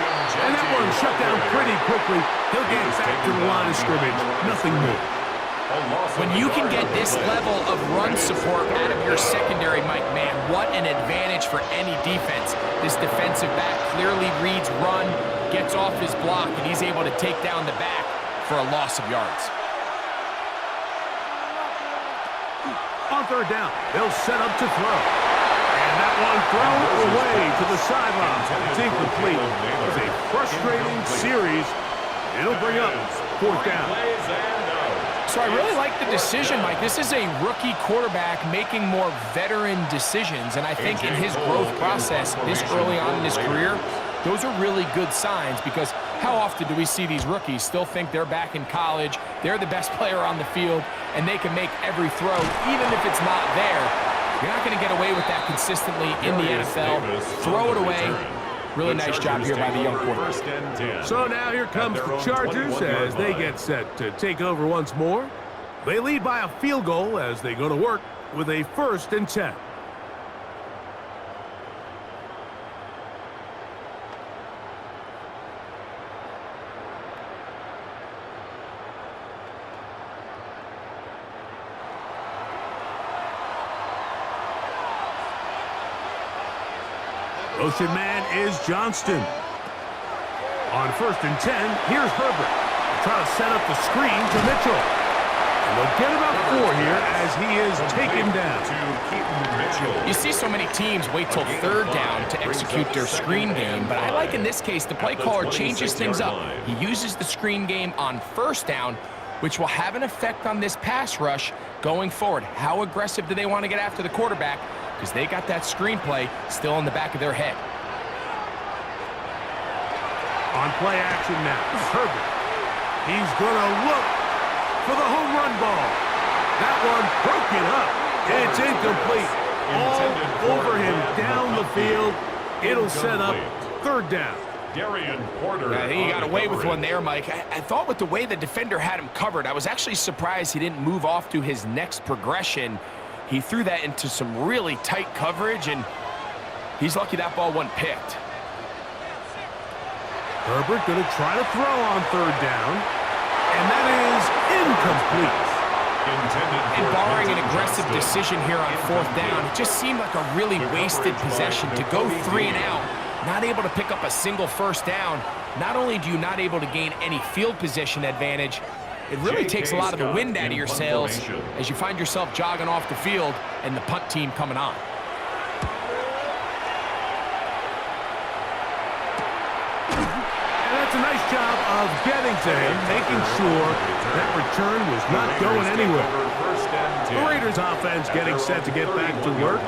And that one shut down pretty quickly. He'll get back to the line of scrimmage. Nothing more. When you can get this level of run support out of your secondary, Mike, man, what an advantage for any defense. This defensive back clearly reads run, gets off his block, and he's able to take down the back for a loss of yards. On 3rd down, they'll set up to throw. And that one thrown away to the sideline. It's incomplete. It was a frustrating series. It'll bring up 4th down. So I really like the decision, Mike. This is a rookie quarterback making more veteran decisions, and I think in his growth process this early on in his career, those are really good signs, because how often do we see these rookies still think they're back in college, they're the best player on the field, and they can make every throw, even if it's not there. You're not going to get away with that consistently in the NFL. Throw it away. Really nice job here by the young quarterback. So now here comes the Chargers as they get set to take over once more. They lead by a field goal as they go to work with a 1st and 10. Motion man is Johnston. On 1st and 10, here's Herbert. Trying to set up the screen to Mitchell. And they'll get about 4 here as he is taken down. You see so many teams wait till 3rd down to execute their screen game, but I like in this case the play caller changes things up. He uses the screen game on 1st down, which will have an effect on this pass rush going forward. How aggressive do they want to get after the quarterback? Because they got that screenplay still in the back of their head. On play action now, Herbert. He's going to look for the home run ball. That one broken up. It's incomplete. All over him down the field. It'll set up 3rd down. Yeah, he got away with one there, Mike. I thought with the way the defender had him covered, I was actually surprised he didn't move off to his next progression. He threw that into some really tight coverage, and he's lucky that ball wasn't picked. Herbert going to try to throw on 3rd down, and that is incomplete. And barring an aggressive decision here on 4th down, it just seemed like a really wasted possession to go 3 and out, not able to pick up a single 1st down. Not only do you not able to gain any field position advantage, it really takes a lot of the wind out of your sails as you find yourself jogging off the field and the punt team coming on. And that's a nice job of getting to him, making sure that return was not going anywhere. The Raiders offense getting set to get back to work.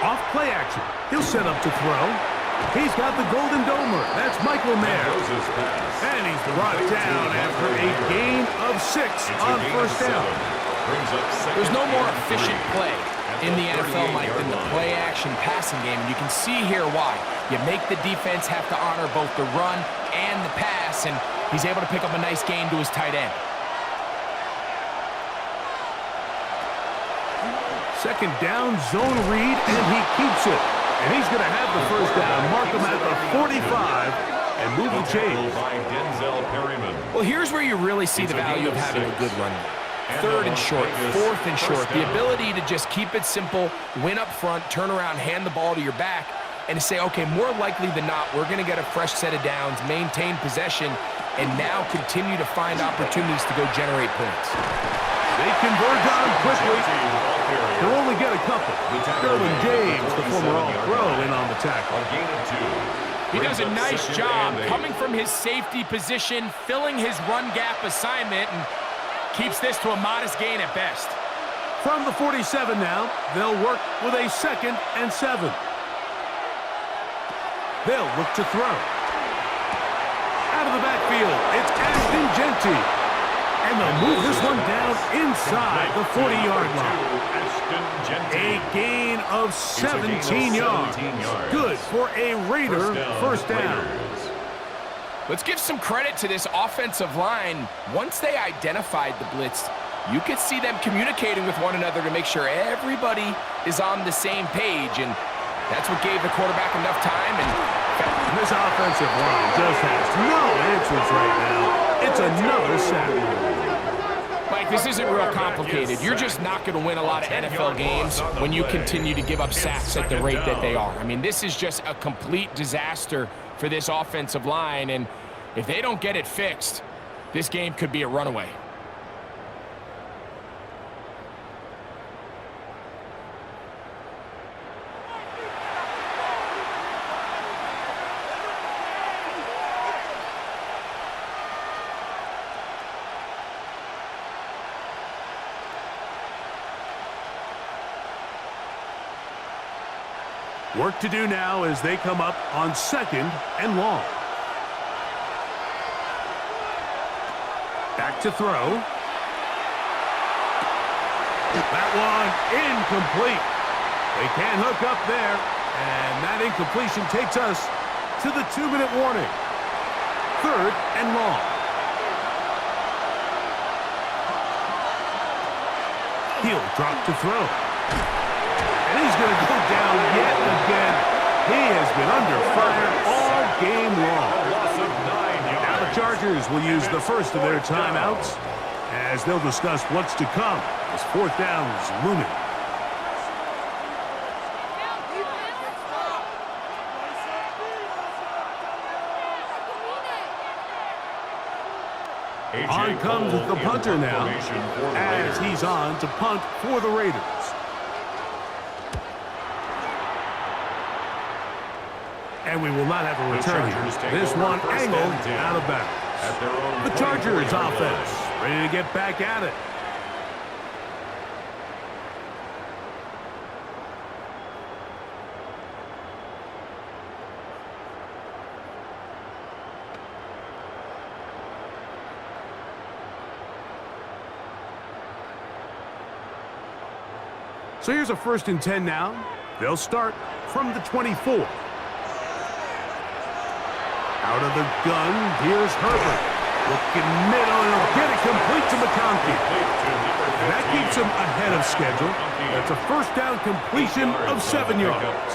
Off play action. He'll set up to throw. He's got the Golden Domer. That's Michael Mayer. And he's brought down after a gain of 6 on 1st down. There's no more efficient play in the NFL, Mike, than the play action passing game. And you can see here why. You make the defense have to honor both the run and the pass, and he's able to pick up a nice gain to his tight end. 2nd down, zone read, and he keeps it. And he's going to have the 1st down, mark him at the 45, and move the chains. Well, here's where you really see the value of having a good run. 3rd and short, 4th and short. The ability to just keep it simple, win up front, turn around, hand the ball to your back, and to say, okay, more likely than not, we're going to get a fresh set of downs, maintain possession, and now continue to find opportunities to go generate points. They converge on him quickly. They'll only get a couple. Sterling James, the former All-Pro, in on the tackle. A gain of 2. He does a Brings up nice 2nd job and 8. coming from his safety position, filling his run gap assignment, and keeps this to a modest gain at best. From the 47 now, they'll work with a 2nd and 7. They'll look to throw. Out of the backfield, it's Ashton Genty. And they'll move this one down inside the 40-yard line. A gain of 17 yards. Good for a Raider first down. Let's give some credit to this offensive line. Once they identified the blitz, you could see them communicating with one another to make sure everybody is on the same page, and that's what gave the quarterback enough time. And this offensive line just has no answers right now. It's another sack. Mike, this isn't real complicated. You're just not going to win a lot of NFL games when you continue to give up sacks at the rate that they are. I mean, this is just a complete disaster for this offensive line, and if they don't get it fixed, this game could be a runaway. Work to do now as they come up on 2nd and long. Back to throw. That one incomplete. They can't hook up there, and that incompletion takes us to the 2-minute warning. 3rd and long. He'll drop to throw. And he's going to go down yet again. He has been under fire all game long. Now the Chargers will use the first of their timeouts as they'll discuss what's to come as 4th down is looming. On comes the punter now as he's on to punt for the Raiders. And we will not have a return here. This one angled out of bounds. The Chargers offense ready to get back at it. So here's a 1st and 10 now. They'll start from the 24. Out of the gun, here's Herbert. Looking middle, and he'll get it complete to McConkey. And that keeps him ahead of schedule. That's a 1st down completion of 7 yards.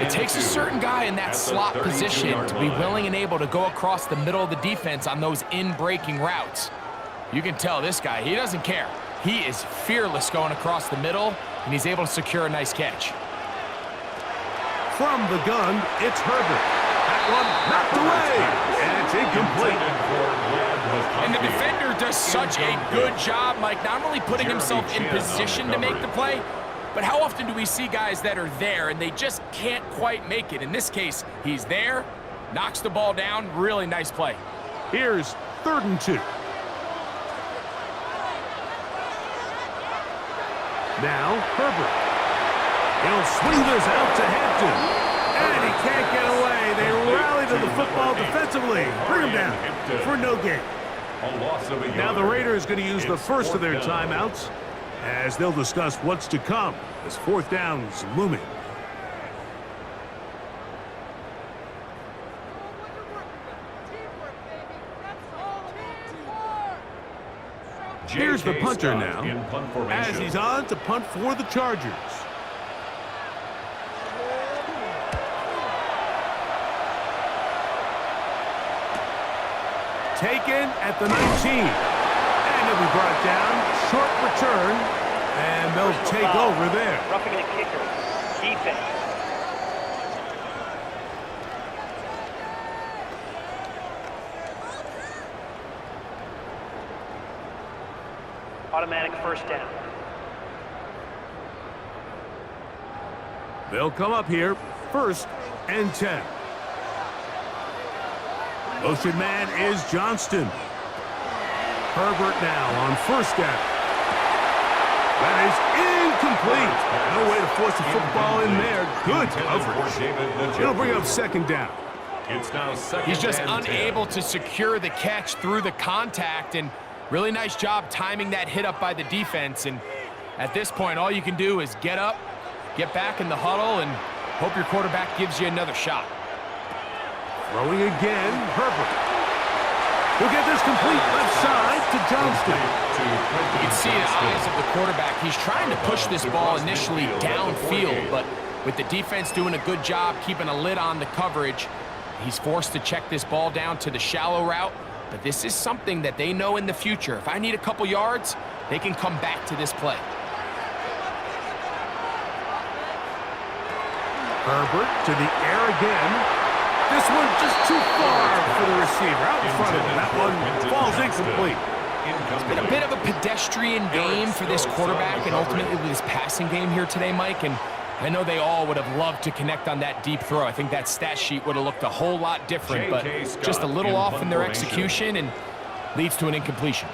It takes a certain guy in that slot position to be willing and able to go across the middle of the defense on those in-breaking routes. You can tell this guy, he doesn't care. He is fearless going across the middle, and he's able to secure a nice catch. From the gun, it's Herbert. That one knocked away, and it's incomplete. And the defender does such a good job, Mike, not only putting himself in position to make the play, but how often do we see guys that are there and they just can't quite make it? In this case, he's there, knocks the ball down, really nice play. Here's 3rd and 2. Now, Herbert. He'll swing this out to Hampton. And he can't get away. They rally to the football defensively. Bring him down for no gain. Now the Raiders going to use the first of their timeouts as they'll discuss what's to come as 4th down is looming. Here's the punter now as he's on to punt for the Chargers. Taken at the 19. And he'll be brought down. Short return. And they'll take over there. Roughing the kicker. Defense. Automatic first down. They'll come up here, 1st and 10. Motion man is Johnston. Herbert now on 1st down. That is incomplete. No way to force the football in there. Good coverage. It'll bring up 2nd down. It's now 2nd. He's just and 10. unable to secure the catch through the contact, and really nice job timing that hit up by the defense. And at this point, all you can do is get up, get back in the huddle, and hope your quarterback gives you another shot. Throwing again, Herbert. He'll get this complete left side to Johnston. You can see in the eyes of the quarterback, he's trying to push this ball initially downfield, but with the defense doing a good job keeping a lid on the coverage, he's forced to check this ball down to the shallow route. But this is something that they know in the future. If I need a couple yards, they can come back to this play. Herbert to the air again. This one just too far for the receiver. Out in front of him. That one falls incomplete. It's been a bit of a pedestrian game for this quarterback and ultimately with his passing game here today, Mike. And I know they all would have loved to connect on that deep throw. I think that stat sheet would have looked a whole lot different, but just a little off in their execution and leads to an incompletion.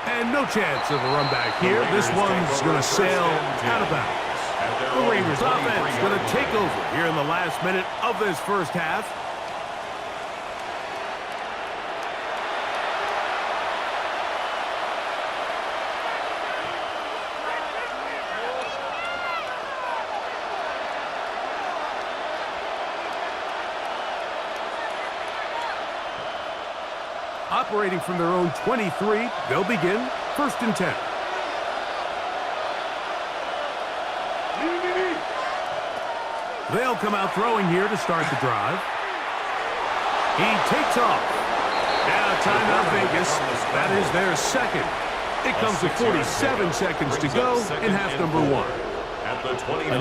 And no chance of a run back here. This one's going to sail out of bounds. The Raiders offense going to take over here in the last minute of this 1st half. Operating from their own 23, they'll begin 1st and 10. They'll come out throwing here to start the drive. He takes off. Now timeout Vegas. That is their 2nd. It comes with 47 seconds to go in half number 1.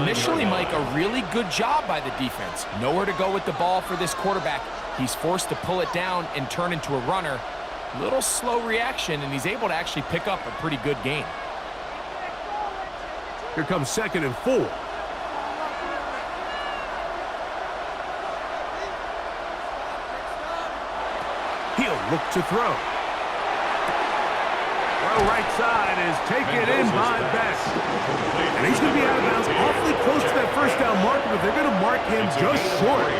Initially, Mike, a really good job by the defense. Nowhere to go with the ball for this quarterback. He's forced to pull it down and turn into a runner. Little slow reaction, and he's able to actually pick up a pretty good gain. Here comes 2nd and 4. He'll look to throw. Throw right side is taken in by Beck. And he's going to be out of bounds awfully close to that 1st down marker, but they're going to mark him just short.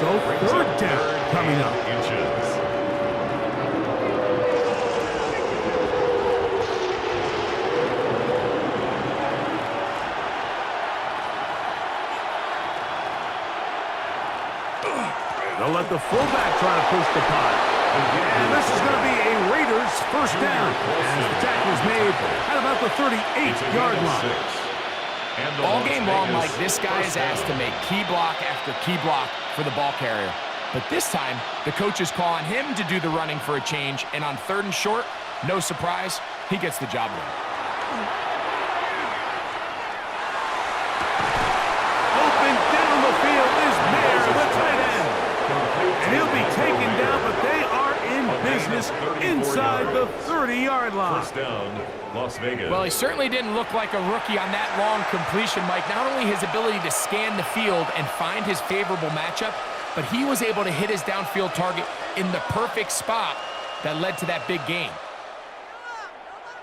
So 3rd down coming up. They'll let the fullback try to push the pot. And this is going to be a Raiders 1st down as the tackle is made at about the 38-yard line. All game long, Mike, this guy is asked to make key block after key block for the ball carrier. But this time, the coach is calling him to do the running for a change, and on 3rd and short, no surprise, he gets the job done. Open down the field is Mayer, the tight end. And he'll be taken down, but they are in business inside the 30-yard line. 1st down, Las Vegas. Well, he certainly didn't look like a rookie on that long completion, Mike. Not only his ability to scan the field and find his favorable matchup, but he was able to hit his downfield target in the perfect spot that led to that big gain.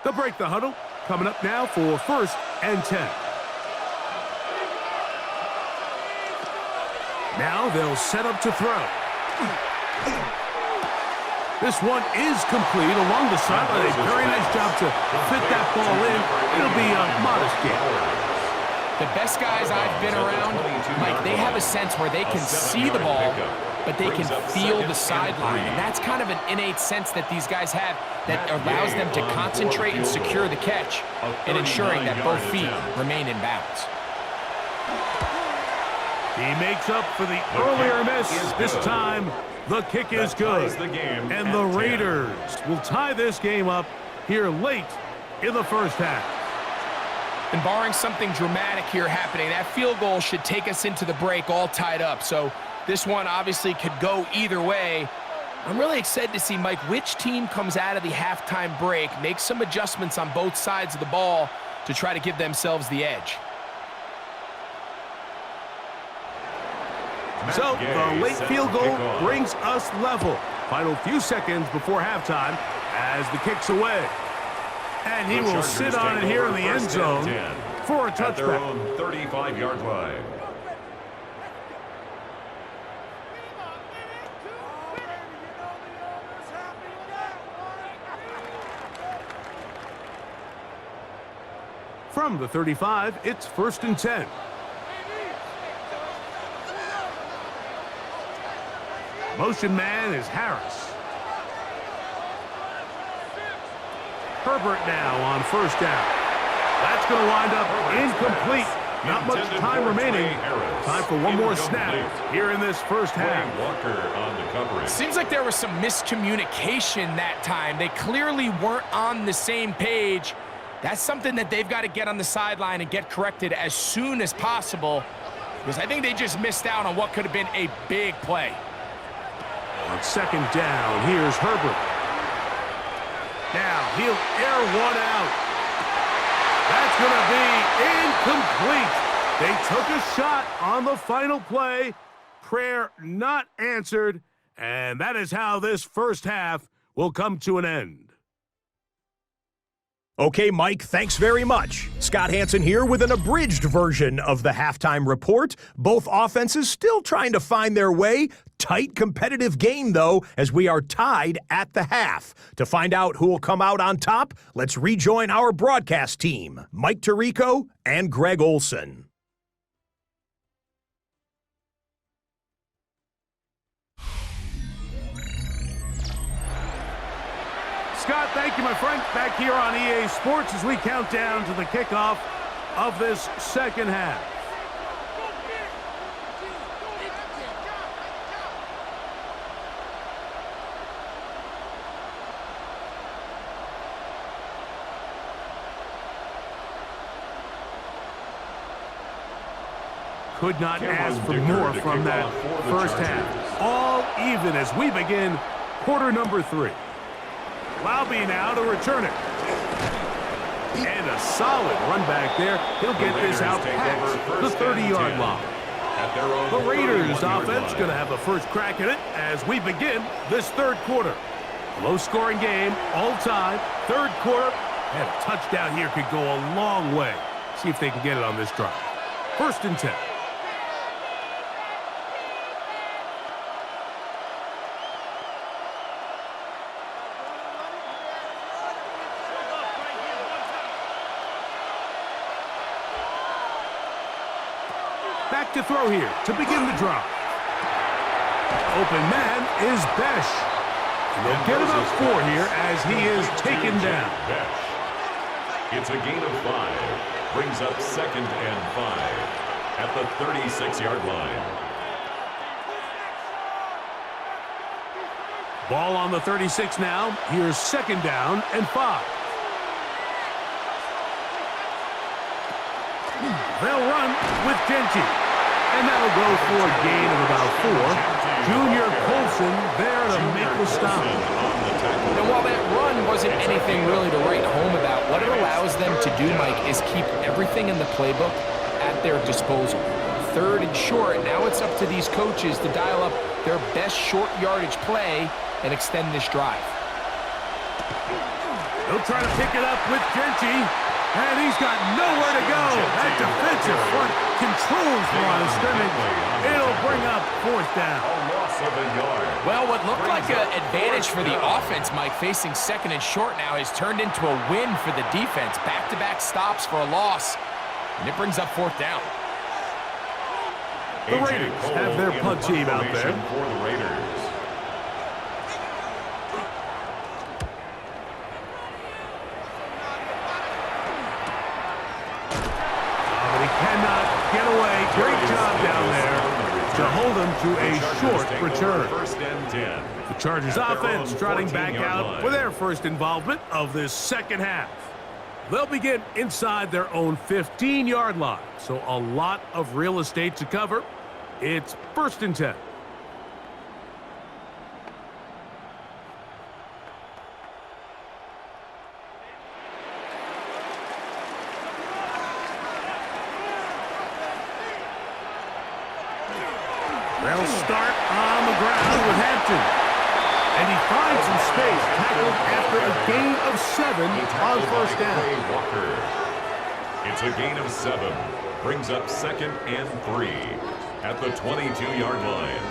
They'll break the huddle. Coming up now for 1st and 10. Now they'll set up to throw. This one is complete along the sideline. A very nice job to fit that ball in. It'll be a modest gain. The best guys I've been around, Mike, they have a sense where they can see the ball, but they can feel the sideline. And that's kind of an innate sense that these guys have that allows them to concentrate and secure the catch and ensuring that both feet remain in bounds. He makes up for the earlier miss. This time, the kick is good. And the Raiders will tie this game up here late in the 1st half. And barring something dramatic here happening, that field goal should take us into the break all tied up. So this one obviously could go either way. I'm really excited to see, Mike, which team comes out of the halftime break, makes some adjustments on both sides of the ball to try to give themselves the edge. So the late field goal brings us level. Final few seconds before halftime as the kick's away. And he will sit on it here in the end zone for a touchback. At their own 35-yard line. From the 35, it's 1st and 10. Motion man is Harris. Herbert now on 1st down. That's going to wind up incomplete. Not much time remaining. Time for one more snap here in this first half. Walker on the coverage. Seems like there was some miscommunication that time. They clearly weren't on the same page. That's something that they've got to get on the sideline and get corrected as soon as possible, because I think they just missed out on what could have been a big play. On 2nd down, here's Herbert. Now he'll air one out. That's going to be incomplete. They took a shot on the final play. Prayer not answered. And that is how this first half will come to an end. Okay, Mike, thanks very much. Scott Hansen here with an abridged version of the halftime report. Both offenses still trying to find their way. Tight competitive game, though, as we are tied at the half. To find out who will come out on top, let's rejoin our broadcast team, Mike Tirico and Greg Olson. Scott, thank you, my friend. Back here on EA Sports as we count down to the kickoff of this second half. Could not ask for more from that first half. All even as we begin quarter number 3. Laube now to return it. And a solid run back there. He'll get this out past the 30-yard line. The Raiders offense going to have a first crack at it as we begin this third quarter. Low-scoring game, all time. Third quarter, and a touchdown here could go a long way. See if they can get it on this drive. 1st and 10. Back to throw here to begin the drive. Open man is Besh. And they'll get about 4 here as he is taken down. It's a gain of 5. Brings up 2nd and 5 at the 36-yard line. Ball on the 36 now. Here's 2nd down and 5. They'll run with Genty. And that'll go for a gain of about 4. Junior Colson there to make the stop. And while that run wasn't anything really to write home about, what it allows them to do, Mike, is keep everything in the playbook at their disposal. 3rd and short, now it's up to these coaches to dial up their best short yardage play and extend this drive. They'll try to pick it up with Genty. And he's got nowhere to go. That defensive front controls the line of scrimmage. It'll bring up 4th down. A loss of a yard. Well, what looked like an advantage for the offense, Mike, facing 2nd and short now, has turned into a win for the defense. Back-to-back stops for a loss. And it brings up 4th down. The Raiders have their punt team out there. For the Raiders. Get away. Great job down there to hold him to a short return. 1st and 10. The Chargers offense trotting back out for their first involvement of this second half. They'll begin inside their own 15-yard line, so a lot of real estate to cover. It's 1st and 10. They'll start on the ground with Hampton. And he finds some space, tackled after a gain of 7 on first down. It's a gain of 7. Brings up 2nd and 3 at the 22-yard line.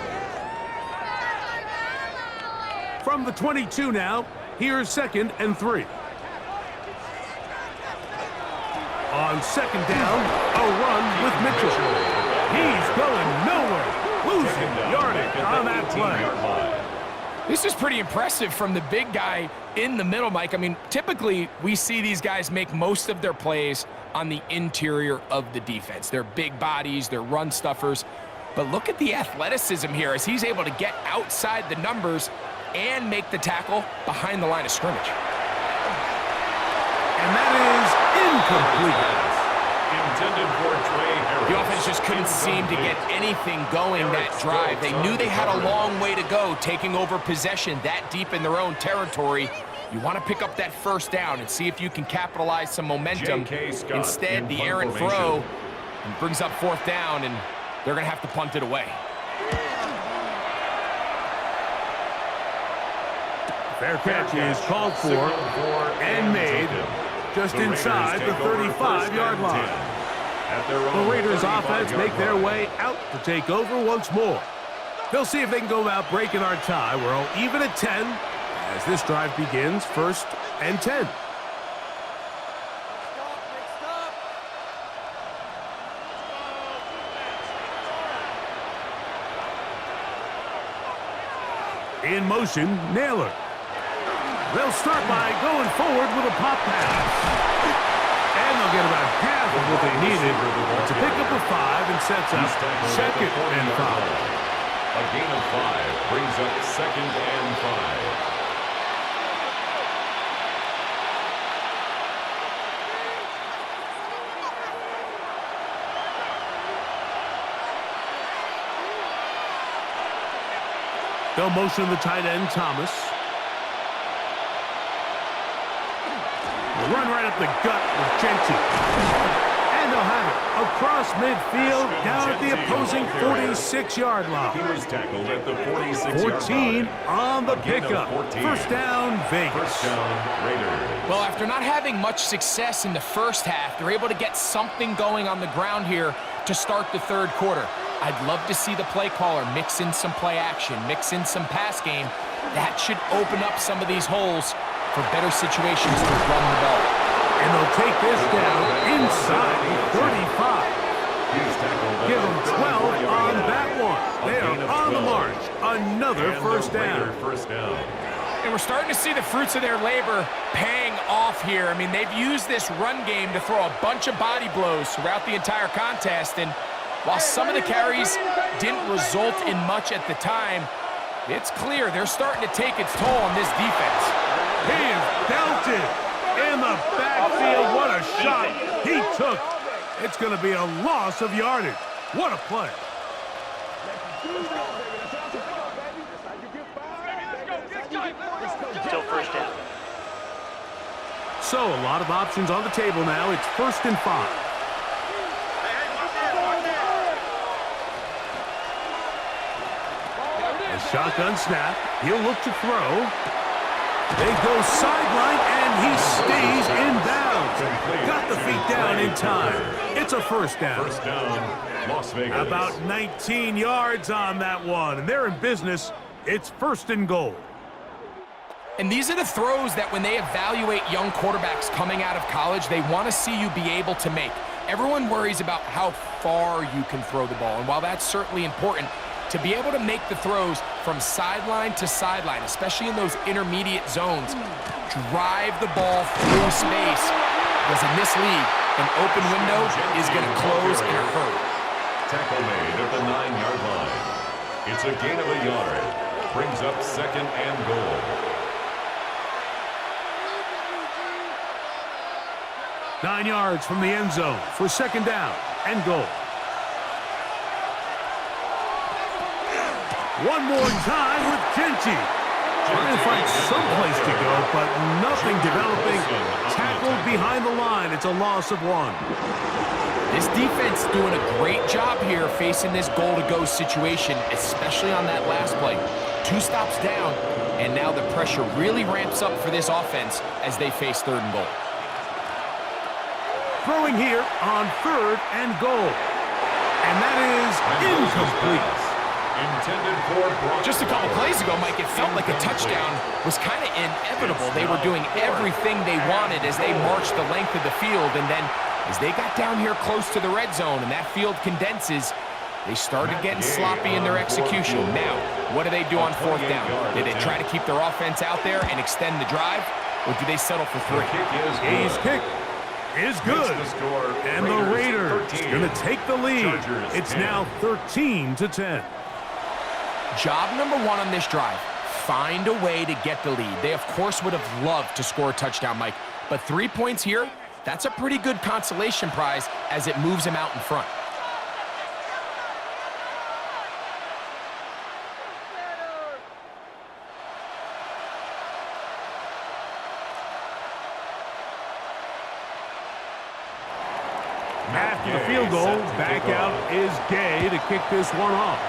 From the 22 now, here's 2nd and 3. On 2nd down, a run with Mitchell. He's going nowhere. Losing yardage on that play. This is pretty impressive from the big guy in the middle, Mike. I mean, typically we see these guys make most of their plays on the interior of the defense. They're big bodies, they're run stuffers. But look at the athleticism here as he's able to get outside the numbers and make the tackle behind the line of scrimmage. And that is incomplete. Intended for Trey Harris. The offense just couldn't seem to get anything going that drive. They knew they had a long way to go, taking over possession that deep in their own territory. You want to pick up that first down and see if you can capitalize some momentum. Instead, the errant throw brings up 4th down, and they're going to have to punt it away. Fair catch is called for and made just inside the 35-yard line. The Raiders offense make their way out to take over once more. They'll see if they can go about breaking our tie. We're all even at 10 as this drive begins, 1st and 10. In motion, Naylor. They'll start by going forward with a pop pass. And they'll get about half of what they needed to pick up a 5 and sets up 2nd and 5. A gain of 5 brings up 2nd and 5. They'll motion the tight end, Thomas. They'll run right up the gut with Gentry. And they'll have it across midfield down at the opposing 46-yard line. He was tackled at the 46-yard 14 line. on the pickup. 1st down, Vegas. 1st down, Raiders. Well, after not having much success in the first half, they're able to get something going on the ground here to start the 3rd quarter. I'd love to see the play caller mix in some play action, mix in some pass game. That should open up some of these holes for better situations to run the ball. And they'll take this down inside the 35. Give them 12 on that one. They are on the march. Another first down. And we're starting to see the fruits of their labor paying off here. I mean, they've used this run game to throw a bunch of body blows throughout the entire contest. And while some of the carries didn't result in much at the time, it's clear they're starting to take its toll on this defense. He is belted in the backfield. What a shot he took. It's going to be a loss of yardage. What a play. Still 1st down. So a lot of options on the table now. It's 1st and 5. A shotgun snap. He'll look to throw. They go sideline, and he stays in bounds. Got the feet down in time. It's a 1st down. 1st down, Las Vegas. About 19 yards on that one. And they're in business. It's 1st and goal. And these are the throws that when they evaluate young quarterbacks coming out of college, they want to see you be able to make. Everyone worries about how far you can throw the ball. And while that's certainly important, to be able to make the throws from sideline to sideline, especially in those intermediate zones, drive the ball through space. Because in this league, an open window is going to close in a hurry. Tackle made at the 9-yard line. It's a gain of a yard. Brings up 2nd and goal. 9 yards from the end zone for 2nd down and goal. One more time with Gentry. Trying to find someplace to go, but nothing developing. Tackled behind the line. It's a loss of 1. This defense doing a great job here facing this goal-to-go situation, especially on that last play. 2 stops down, and now the pressure really ramps up for this offense as they face 3rd and goal. Throwing here on 3rd and goal. And that is incomplete. Intended for Brock. Just a couple plays ago, Mike, it felt like a touchdown was kind of inevitable. They were doing everything they wanted as they marched the length of the field, and then as they got down here close to the red zone and that field condenses, they started getting sloppy in their execution. Now, what do they do on 4th down? Did they try to keep their offense out there and extend the drive, or do they settle for 3? His kick is good. And the Raiders going to take the lead. It's now 13-10. Job number 1 on this drive, find a way to get the lead. They, of course, would have loved to score a touchdown, Mike, but 3 points here, that's a pretty good consolation prize as it moves them out in front. After the field goal, back out is Gay to kick this one off.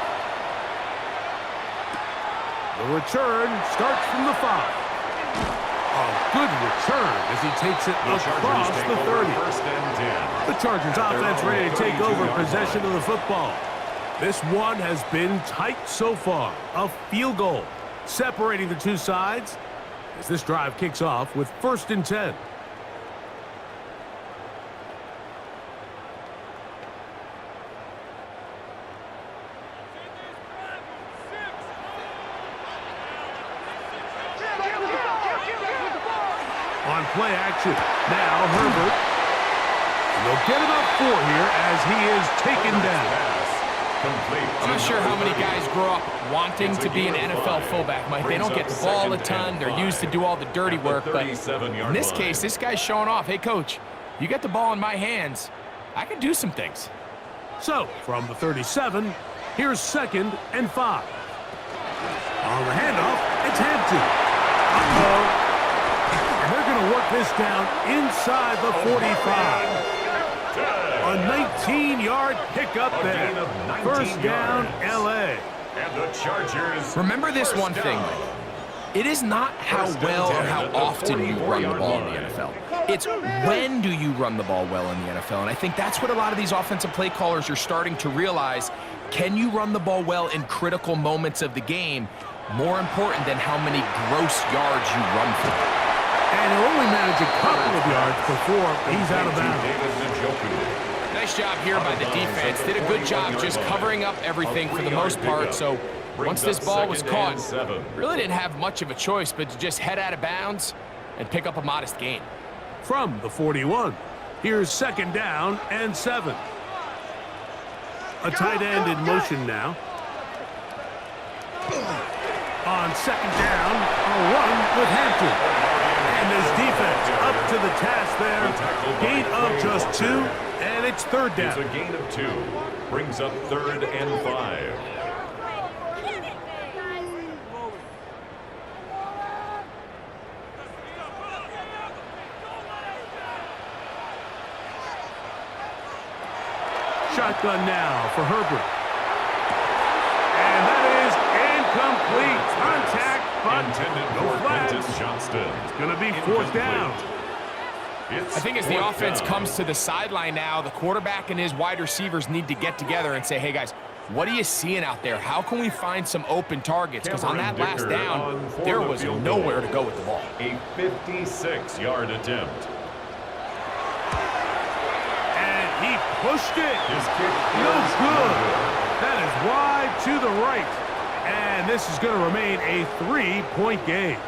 The return starts from the 5. A good return as he takes it across the 30. The Chargers offense ready to take over possession of the football. This one has been tight so far. A field goal separating the 2 sides as this drive kicks off with 1st and 10. On play action, now Herbert. And they'll get about 4 here as he is taken down. I'm not sure how many guys grow up wanting to be an NFL fullback, Mike. They don't get the ball a ton. They're used to do all the dirty work. But in this case, this guy's showing off. Hey, coach, you get the ball in my hands. I can do some things. So, from the 37, here's 2nd and 5. On the handoff, it's Hampton. Uh-oh. And they're going to work this down inside the 45. A 19-yard pickup there. 1st down, L.A. And the Chargers. Remember this one thing, Mike. It is not how well or how often you run the ball in the NFL. It's when do you run the ball well in the NFL. And I think that's what a lot of these offensive play callers are starting to realize. Can you run the ball well in critical moments of the game? More important than how many gross yards you run for. And he'll only manage a couple of yards before he's out of bounds. Nice job here by the defense. Did a good job just covering up everything for the most part. So once this ball was caught, really didn't have much of a choice but to just head out of bounds and pick up a modest gain. From the 41, here's 2nd down and 7. A tight end in motion now. On 2nd down, a run with Hampton. And his defense up to the task there. Gain of just 2, and it's 3rd down. It's a gain of 2. Brings up 3rd and 5. Shotgun now for Herbert. And that is incomplete. Contact, but no flags. Johnston. It's going to be 4th down. I think as the offense comes to the sideline now, the quarterback and his wide receivers need to get together and say, hey, guys, what are you seeing out there? How can we find some open targets? Because on that last down, there was nowhere to go with the ball. A 56-yard attempt. And he pushed it. His kick No good. That is wide to the right. And this is going to remain a 3-point game.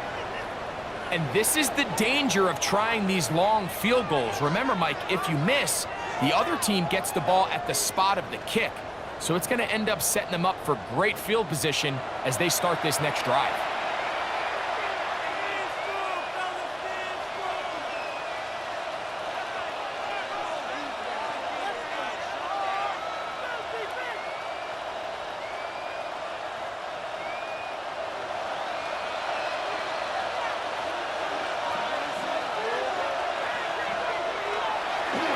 And this is the danger of trying these long field goals. Remember, Mike, if you miss, the other team gets the ball at the spot of the kick. So it's going to end up setting them up for great field position as they start this next drive.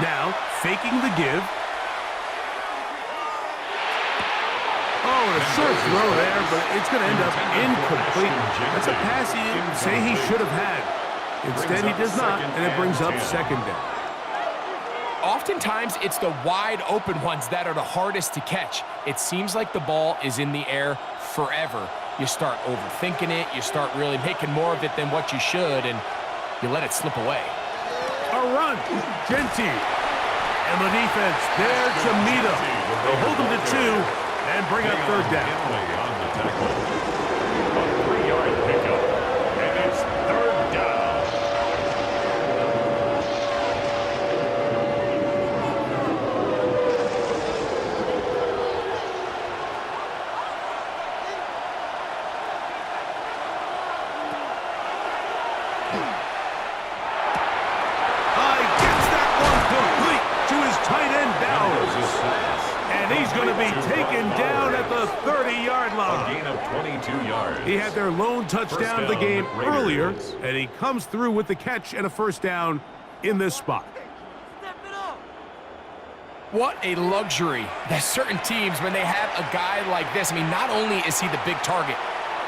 Now, faking the give, Oh, and a short throw there, but it's going to end up incomplete. That's a pass he'd say he should have had. Instead, he does not, and it brings up second down. Oftentimes, it's the wide open ones that are the hardest to catch. It seems like the ball is in the air forever. You start overthinking it, you start really making more of it than what you should, and you let it slip away. A run, Genty. And the defense there to meet him. They'll hold him to 2 and bring up third down. On the tackle. A 3-yard pickup, and it's third down. Gets that one complete to his tight end Downs. And he's going to be taken down at the 30-yard A line. gain of 22 yards. He had their lone touchdown of the game earlier, and he comes through with the catch and a first down in this spot. What a luxury that certain teams, when they have a guy like this, I mean, not only is he the big target,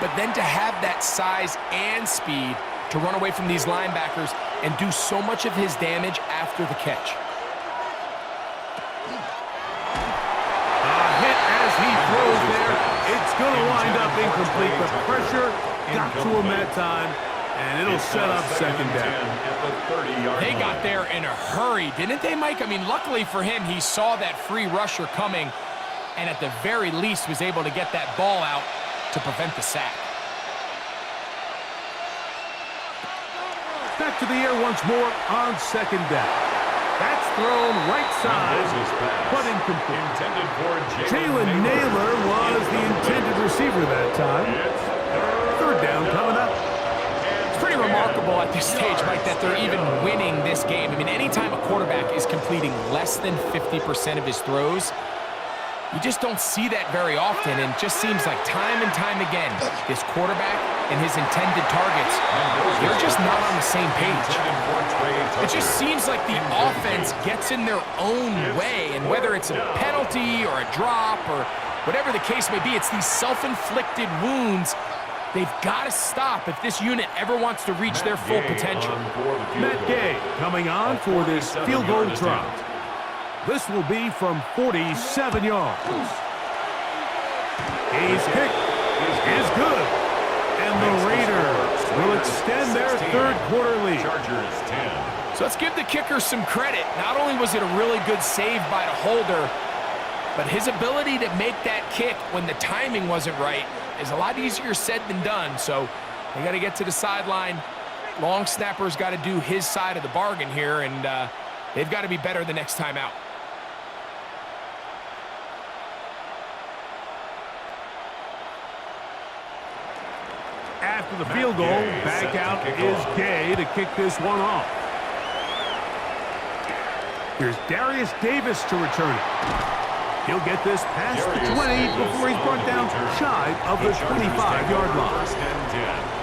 but then to have that size and speed to run away from these linebackers and do so much of his damage after the catch. A hit as he throws there. It's going to wind up incomplete. The pressure got to him that time, and it'll set up second down. At the 30-yard They line. got there in a hurry, didn't they, Mike? I mean, luckily for him, he saw that free rusher coming, and at the very least was able to get that ball out to prevent the sack. Back to the air once more on second down. That's thrown right side, but incomplete. Intended for Jalen Naylor was the intended receiver that time. Third down coming up. It's pretty remarkable at this stage, Mike, that they're even winning this game. I mean, anytime a quarterback is completing less than 50% of his throws, you just don't see that very often, and it just seems like time and time again, this quarterback and his intended targets, they're just not on the same page. It just seems like the offense gets in their own way, and whether it's a penalty or a drop or whatever the case may be, it's these self-inflicted wounds they've got to stop if this unit ever wants to reach their full potential. Matt Gay coming on for this field goal try. This will be from 47 yards. His kick is good. And the Raiders will extend their third quarter lead. Chargers 10. So let's give the kicker some credit. Not only was it a really good save by the holder, but his ability to make that kick when the timing wasn't right is a lot easier said than done. So they got to get to the sideline. Long snapper's got to do his side of the bargain here, and they've got to be better the next time out. After the field goal, back out is Gay to kick this one off. Here's Darius Davis to return it. He'll get this past the 20 before he's brought down shy of the 25-yard line.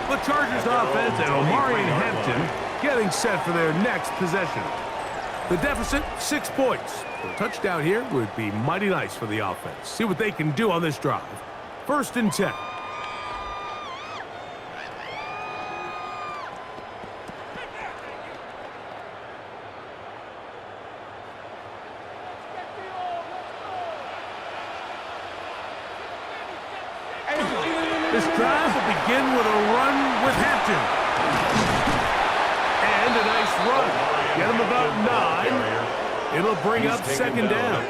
The Chargers offense and Omarion Hampton getting set for their next possession. The deficit, 6 points. A touchdown here would be mighty nice for the offense. See what they can do on this drive. 1st and 10. This drive will begin with a run with Hampton. And a nice run. Get him about 9. It'll bring up second down.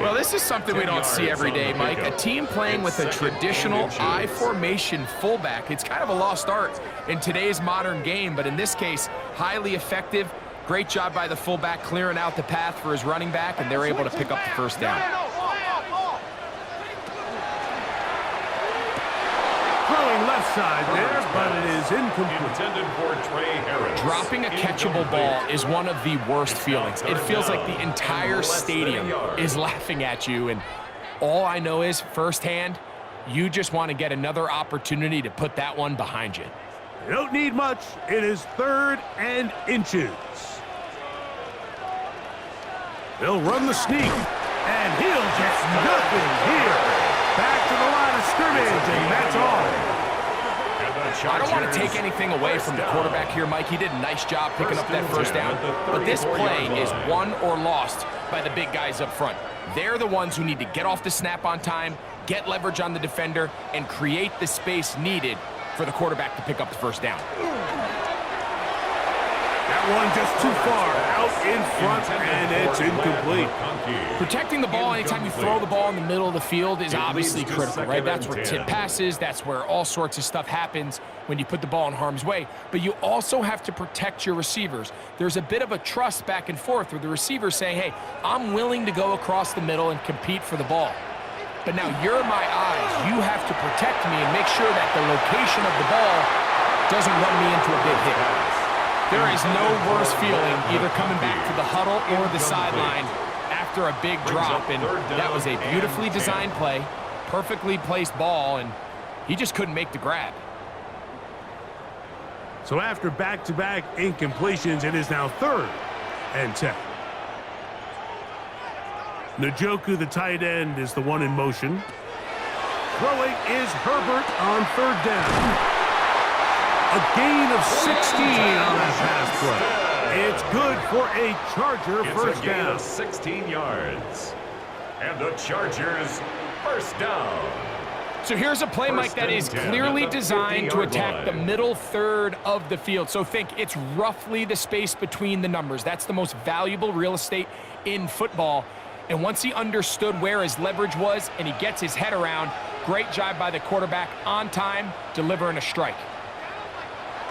Well, this is something we don't see every day, Mike. A team playing with a traditional I formation fullback. It's kind of a lost art in today's modern game, but in this case, highly effective. Great job by the fullback clearing out the path for his running back, and they're able to pick up the first down. Throwing left side there, but it is incomplete. Intended for Trey Harris. Dropping a catchable ball is one of the worst feelings. It feels like the entire stadium is laughing at you, and all I know is firsthand, you just want to get another opportunity to put that one behind you. You don't need much. It is 3rd and inches. They'll run the sneak, and he'll get nothing here. Back to the line of scrimmage, and that's all. I don't want to take anything away from the quarterback here, Mike. He did a nice job picking up that first down. But this play is won or lost by the big guys up front. They're the ones who need to get off the snap on time, get leverage on the defender, and create the space needed for the quarterback to pick up the first down. That one just too far out in front, and it's incomplete. Protecting the ball anytime you throw the ball in the middle of the field is obviously critical, right? That's where tip passes, that's where all sorts of stuff happens when you put the ball in harm's way. But you also have to protect your receivers. There's a bit of a trust back and forth where the receiver's saying, hey, I'm willing to go across the middle and compete for the ball. But now you're my eyes. You have to protect me and make sure that the location of the ball doesn't run me into a big hit. There is no worse feeling either coming back to the huddle or the sideline after a big drop, and that was a beautifully designed play, perfectly placed ball, and he just couldn't make the grab. So after back-to-back incompletions, it is now 3rd and 10. Njoku, the tight end, is the one in motion. Throwing is Herbert on 3rd down. A gain of 16 on that pass play. It's good for a Charger first down. It's a gain of 16 yards. And the Chargers first down. So here's a play, Mike, that is clearly designed to attack the middle third of the field. So think it's roughly the space between the numbers. That's the most valuable real estate in football. And once he understood where his leverage was and he gets his head around, great job by the quarterback on time, delivering a strike.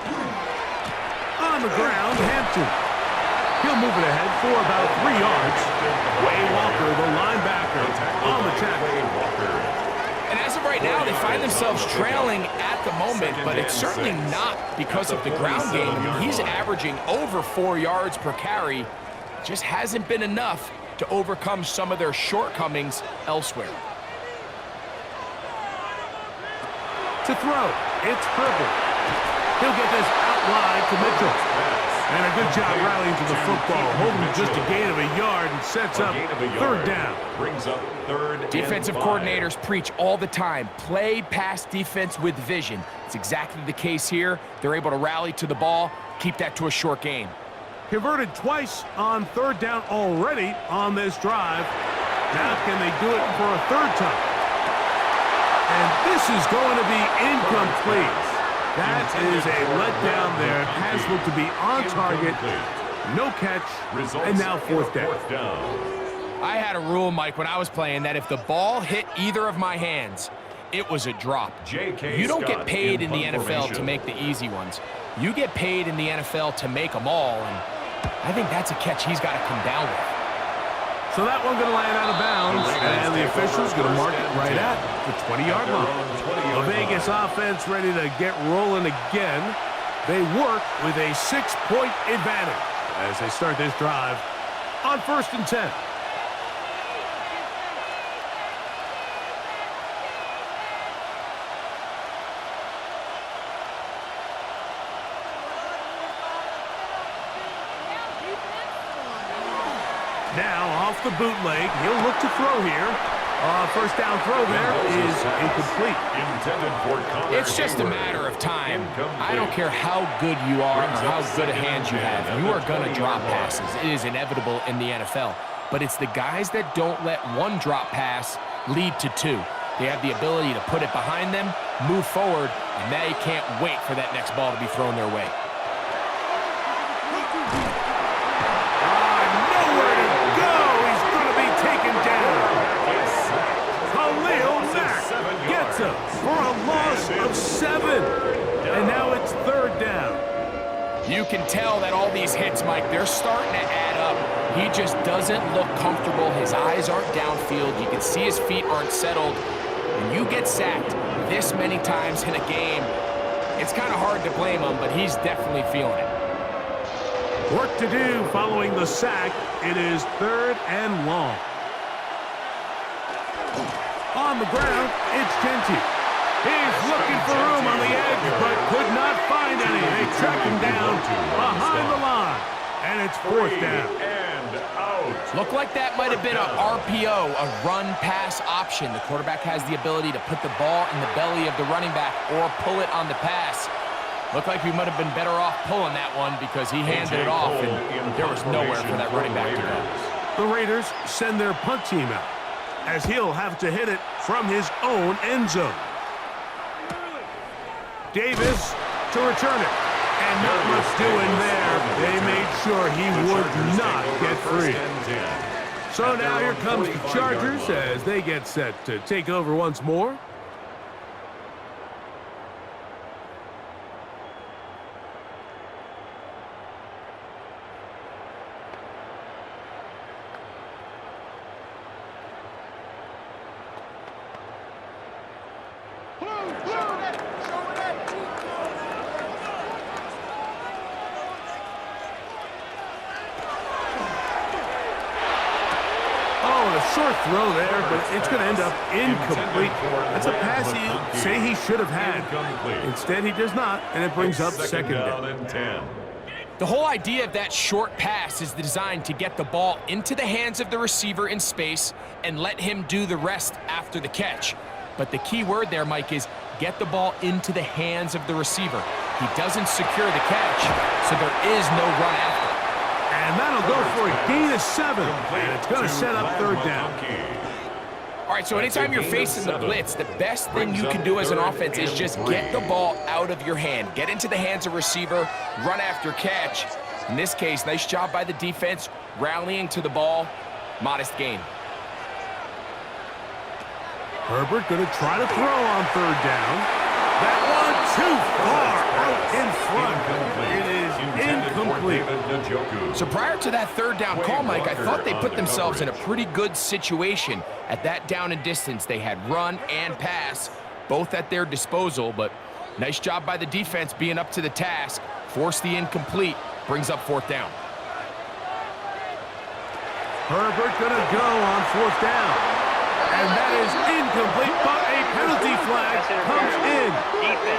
On the ground, Hampton. He'll move it ahead for about 3 yards. Wayne Walker, the linebacker, on the tackle. And as of right now, they find themselves trailing at the moment, but it's certainly not because of the ground game. I mean, he's averaging over 4 yards per carry. Just hasn't been enough to overcome some of their shortcomings elsewhere. To throw, it's Herbert. He'll get this out wide to Mitchell. And a good job rallying to the football, holding just a gain of a yard and sets up 3rd down. Brings up 3rd. Defensive coordinators preach all the time, play pass defense with vision. It's exactly the case here. They're able to rally to the ball, keep that to a short game. Converted twice on 3rd down already on this drive. Now can they do it for a 3rd time? And this is going to be incomplete. That is a letdown there. Pass looked to be on target. No catch. And now 4th down. I had a rule, Mike, when I was playing that if the ball hit either of my hands, it was a drop. You don't get paid in the NFL to make the easy ones. You get paid in the NFL to make them all, and I think that's a catch he's got to come down with. So that one going to land out of bounds, and the official's going to mark it right at the 20-yard line. The Vegas offense ready to get rolling again. They work with a 6-point advantage as they start this drive on 1st and 10. Now off the bootleg, he'll look to throw here. First down throw there is incomplete. It's just a matter of time. I don't care how good you are or how good a hand you have. You are going to drop passes. It is inevitable in the NFL. But it's the guys that don't let one drop pass lead to 2. They have the ability to put it behind them, move forward, and they can't wait for that next ball to be thrown their way. For a loss of 7. And now it's 3rd down. You can tell that all these hits, Mike, they're starting to add up. He just doesn't look comfortable. His eyes aren't downfield. You can see his feet aren't settled. When you get sacked this many times in a game, it's kind of hard to blame him, but he's definitely feeling it. Work to do following the sack. It is 3rd and long. On the ground, it's Genty. He's looking for room on the edge, but could not find any. They track him down behind the line. And it's fourth down. And out. Looked like that might have been an RPO, a run-pass option. The quarterback has the ability to put the ball in the belly of the running back or pull it on the pass. Looked like we might have been better off pulling that one because he handed it off, and there was nowhere for that running back to go. The Raiders send their punt team out, as he'll have to hit it from his own end zone. Davis to return it. And not much doing there. They made sure he would not get free. So now here comes the Chargers as they get set to take over once more. Short throw there, but it's going to end up incomplete. That's a pass he say he should have had. Instead, he does not, and it brings up second down. The whole idea of that short pass is designed to get the ball into the hands of the receiver in space and let him do the rest after the catch. But the key word there, Mike, is get the ball into the hands of the receiver. He doesn't secure the catch, so there is no run after. And that'll go for a gain of 7, and it's going to set up third down. All right, so anytime you're facing the blitz, the best thing you can do as an offense is just get the ball out of your hand. Get into the hands of receiver, run after catch. In this case, nice job by the defense, rallying to the ball, modest gain. Herbert going to try to throw on third down. That one too far out in front. It is incomplete. So prior to that third down call, Mike, I thought they put themselves in a pretty good situation. At that down and distance, they had run and pass, both at their disposal, but nice job by the defense being up to the task. Force the incomplete, brings up fourth down. Herbert gonna go on fourth down. And that is incomplete, but a penalty flag comes in.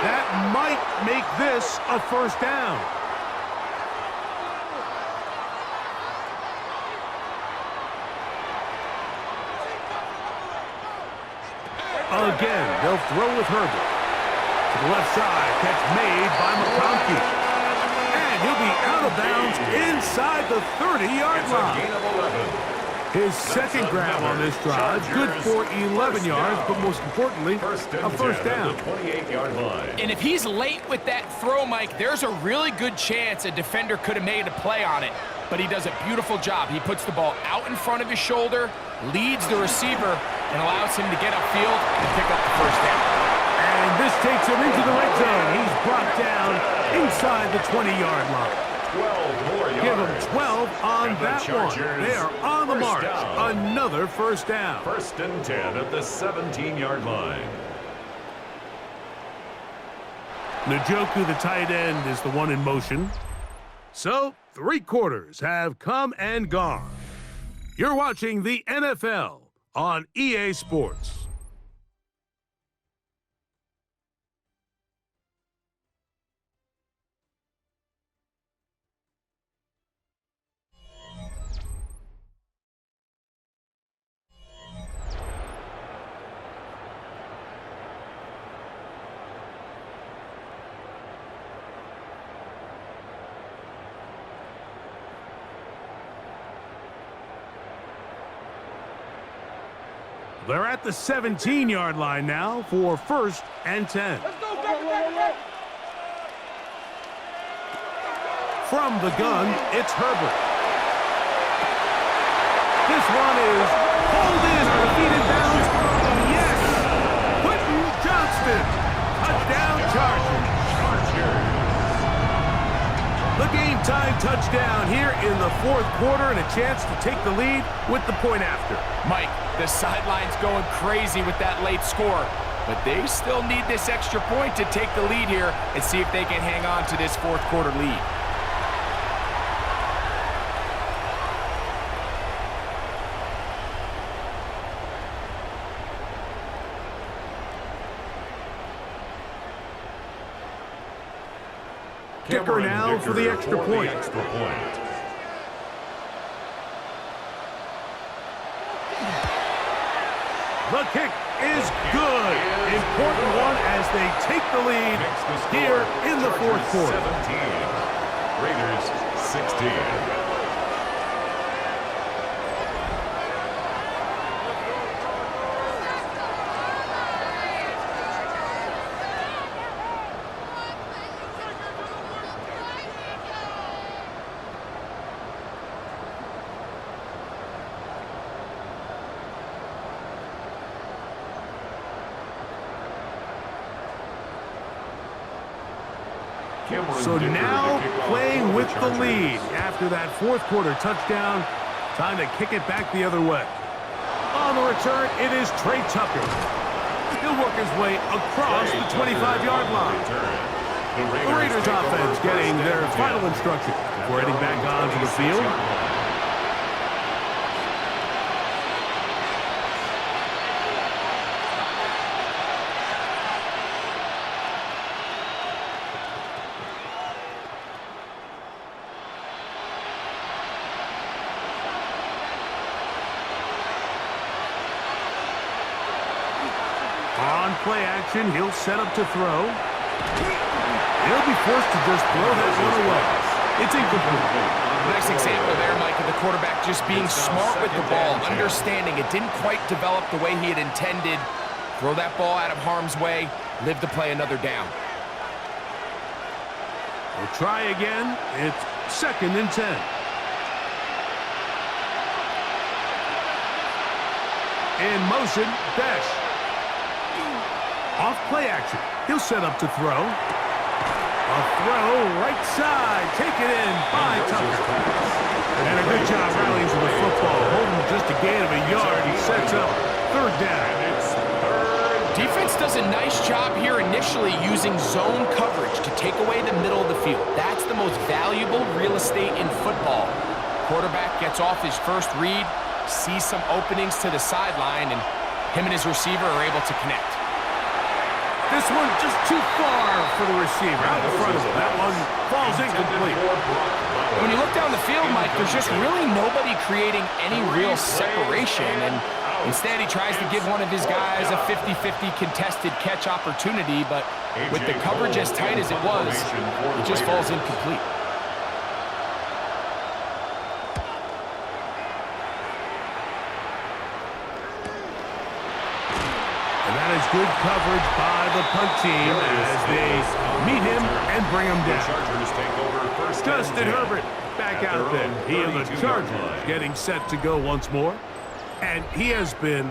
That might make this a first down. Again, they'll throw with Herbert. To the left side, catch made by McConkey. And he'll be out of bounds inside the 30-yard line. Gain of 11. His second grab on this drive, good for 11 yards, but most importantly, a first down. 28-yard line. And if he's late with that throw, Mike, there's a really good chance a defender could have made a play on it. But he does a beautiful job. He puts the ball out in front of his shoulder, leads the receiver, and allows him to get upfield and pick up the first down. And this takes him into the red zone. He's brought down inside the 20-yard line. 12 more yards. Give them 12 on that one. They are on the mark. Another first down. First and 10 at the 17-yard line. Njoku, the tight end, is the one in motion. So, 3 quarters have come and gone. You're watching the NFL on EA Sports. They're at the 17-yard line now for first and 10. From the gun, it's Herbert. This one is pulled in on the feet in bounds. Yes! Quentin Johnston. Touchdown Chargers. The game-time touchdown here in the fourth quarter and a chance to take the lead with the point after. Mike, the sideline's going crazy with that late score, but they still need this extra point to take the lead here and see if they can hang on to this fourth quarter lead. Dicker now for the extra point. The kick is good. Important one as they take the lead here in the fourth quarter. 17. Raiders 16. So now playing with the lead after that fourth quarter touchdown. Time to kick it back the other way. On the return, it is Trey Tucker. He'll work his way across the 25-yard line. The Raiders offense getting their final instruction before heading back onto the field. On play action, he'll set up to throw. He'll be forced to just throw that one away. It's incomplete. Nice example there, Mike, of the quarterback just being smart with the ball, understanding it didn't quite develop the way he had intended. Throw that ball out of harm's way, live to play another down. We'll try again. It's 2nd and 10. In motion, Dash. Off play action. He'll set up to throw. A throw right side. Taken in by Tucker. And a good job rallying to the football. Holding just a gain of a yard. He sets up 3rd down. Defense does a nice job here initially using zone coverage to take away the middle of the field. That's the most valuable real estate in football. Quarterback gets off his first read, sees some openings to the sideline, and him and his receiver are able to connect. This one just too far for the receiver. Out in front of him. That one falls incomplete. When you look down the field, Mike, there's just really nobody creating any real separation. And instead, he tries to give one of his guys a 50-50 contested catch opportunity. But with the coverage as tight as it was, it just falls incomplete. Good coverage by the punt team as they meet him and bring him down. Justin Herbert back out there. He and the Chargers getting set to go once more. And he has been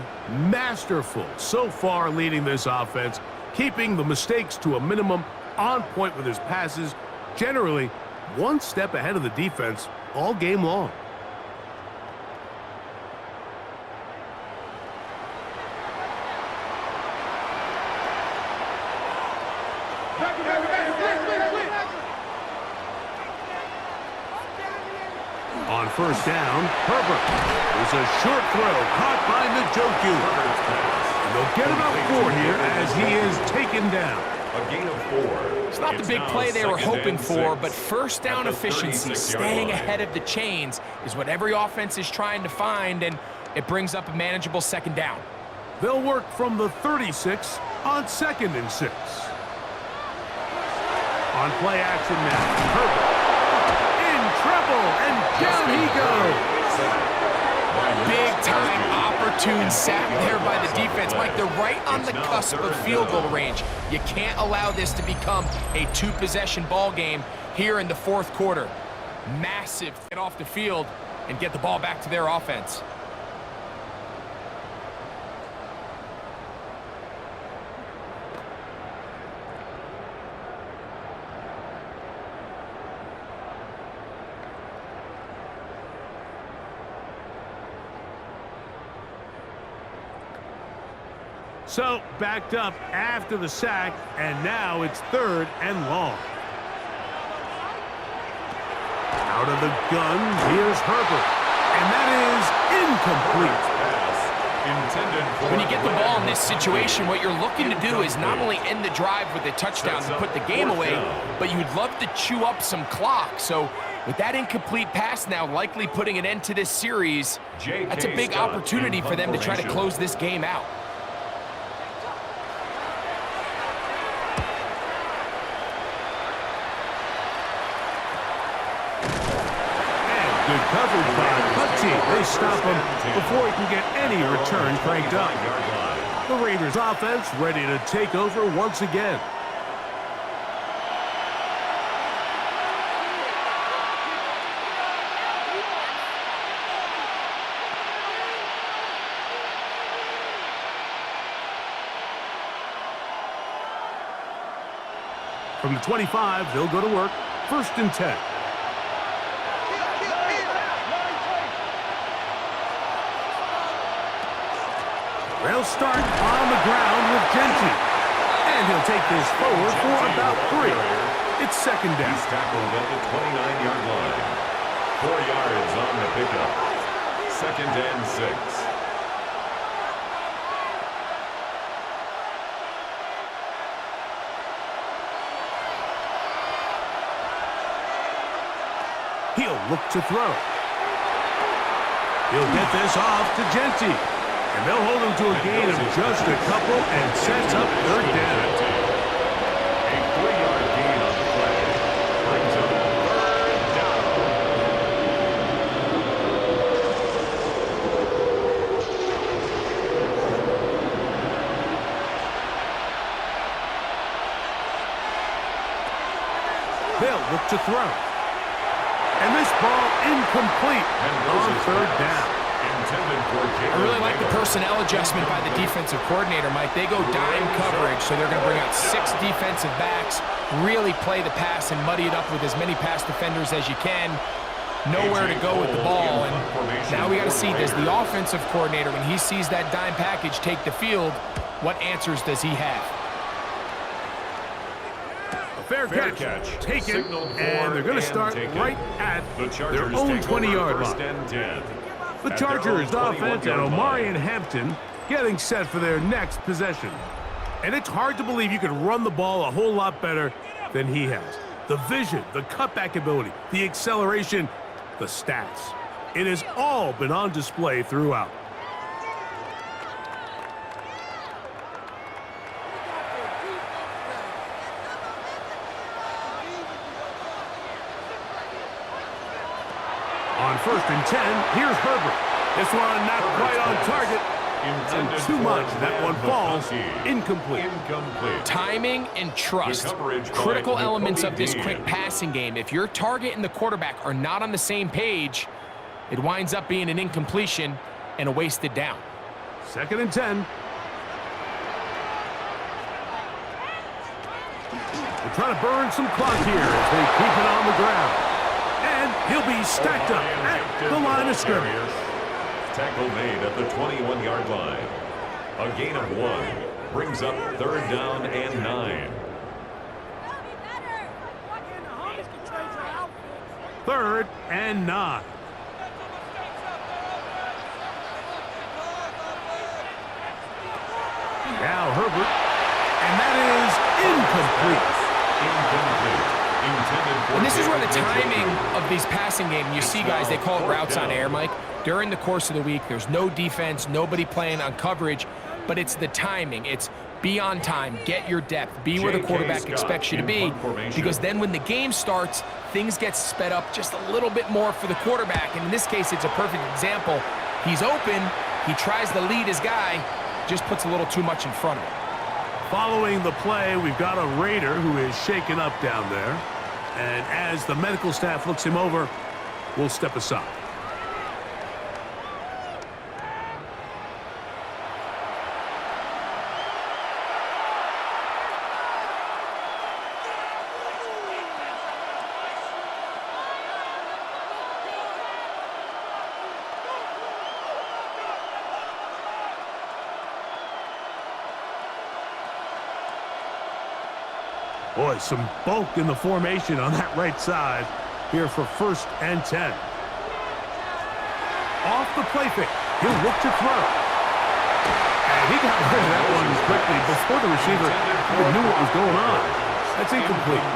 masterful so far leading this offense, keeping the mistakes to a minimum, on point with his passes, generally one step ahead of the defense all game long. On 1st down, Herbert. There's a short throw caught by Njoku. And they'll get about 4 here as he is taken down. A gain of 4. It's not the big play they were hoping for, but 1st down efficiency, staying ahead of the chains, is what every offense is trying to find, and it brings up a manageable 2nd down. They'll work from the 36 on 2nd and 6. On play action now, Herbert. Trouble, and down he goes. Big-time opportune sack there by the defense. Mike, they're right on the cusp of field goal range. You can't allow this to become a 2-possession ball game here in the 4th quarter. Massive get off the field and get the ball back to their offense. So, backed up after the sack, and now it's 3rd and long. Out of the gun, here's Herbert. And that is incomplete. When you get the ball in this situation, what you're looking to do is not only end the drive with a touchdown and put the game away, but you'd love to chew up some clock. So, with that incomplete pass now likely putting an end to this series, that's a big opportunity for them to try to close this game out. coverage by Putty. They stop him before he can get any return cranked up. The Raiders offense ready to take over once again. From the 25, they'll go to work. 1st and 10. They'll start on the ground with Genty. And he'll take this forward for about 3. It's 2nd down. He's tackled at the 29-yard line. 4 yards on the pickup. 2nd and 6. He'll look to throw. He'll get this off to Genty. And they'll hold him to a gain of just a couple and sets up 3rd down. A 3-yard gain on the play. Brings up 3rd down. They'll look to throw. And this ball incomplete on 3rd down. I really like the personnel adjustment by the defensive coordinator, Mike. They go dime coverage, so they're going to bring out 6 defensive backs, really play the pass and muddy it up with as many pass defenders as you can. Nowhere to go with the ball. And now we got to see, does the offensive coordinator, when he sees that dime package take the field, what answers does he have? Fair catch taken, and they're going to start right at their own 20-yard line. The Chargers offense and Omarion Hampton getting set for their next possession. And it's hard to believe you could run the ball a whole lot better than he has. The vision, the cutback ability, the acceleration, the stats. It has all been on display throughout. On 1st and 10, here's Herbert. This one not quite on target. And too much. That one falls incomplete. Timing and trust. Critical elements of this quick passing game. If your target and the quarterback are not on the same page, it winds up being an incompletion and a wasted down. 2nd and 10. They're trying to burn some clock here as they keep it on the ground. And he'll be stacked up at the line of scrimmage. Tackle made at the 21-yard line. A gain of 1 brings up 3rd down and 9. 3rd and 9. Now Herbert, and that is incomplete. And this is where the timing of these passing games, you see guys, they call it routes on air, Mike. During the course of the week, there's no defense, nobody playing on coverage, but it's the timing. It's be on time, get your depth, be where the quarterback expects you to be, because then when the game starts, things get sped up just a little bit more for the quarterback. And in this case, it's a perfect example. He's open, he tries to lead his guy, just puts a little too much in front of him. Following the play, we've got a Raider who is shaken up down there. And as the medical staff looks him over, we'll step aside. Boy, some bulk in the formation on that right side here for 1st and 10. Off the play fake. He'll look to throw. And he got rid of that one quickly before the receiver even knew what was going on. That's incomplete.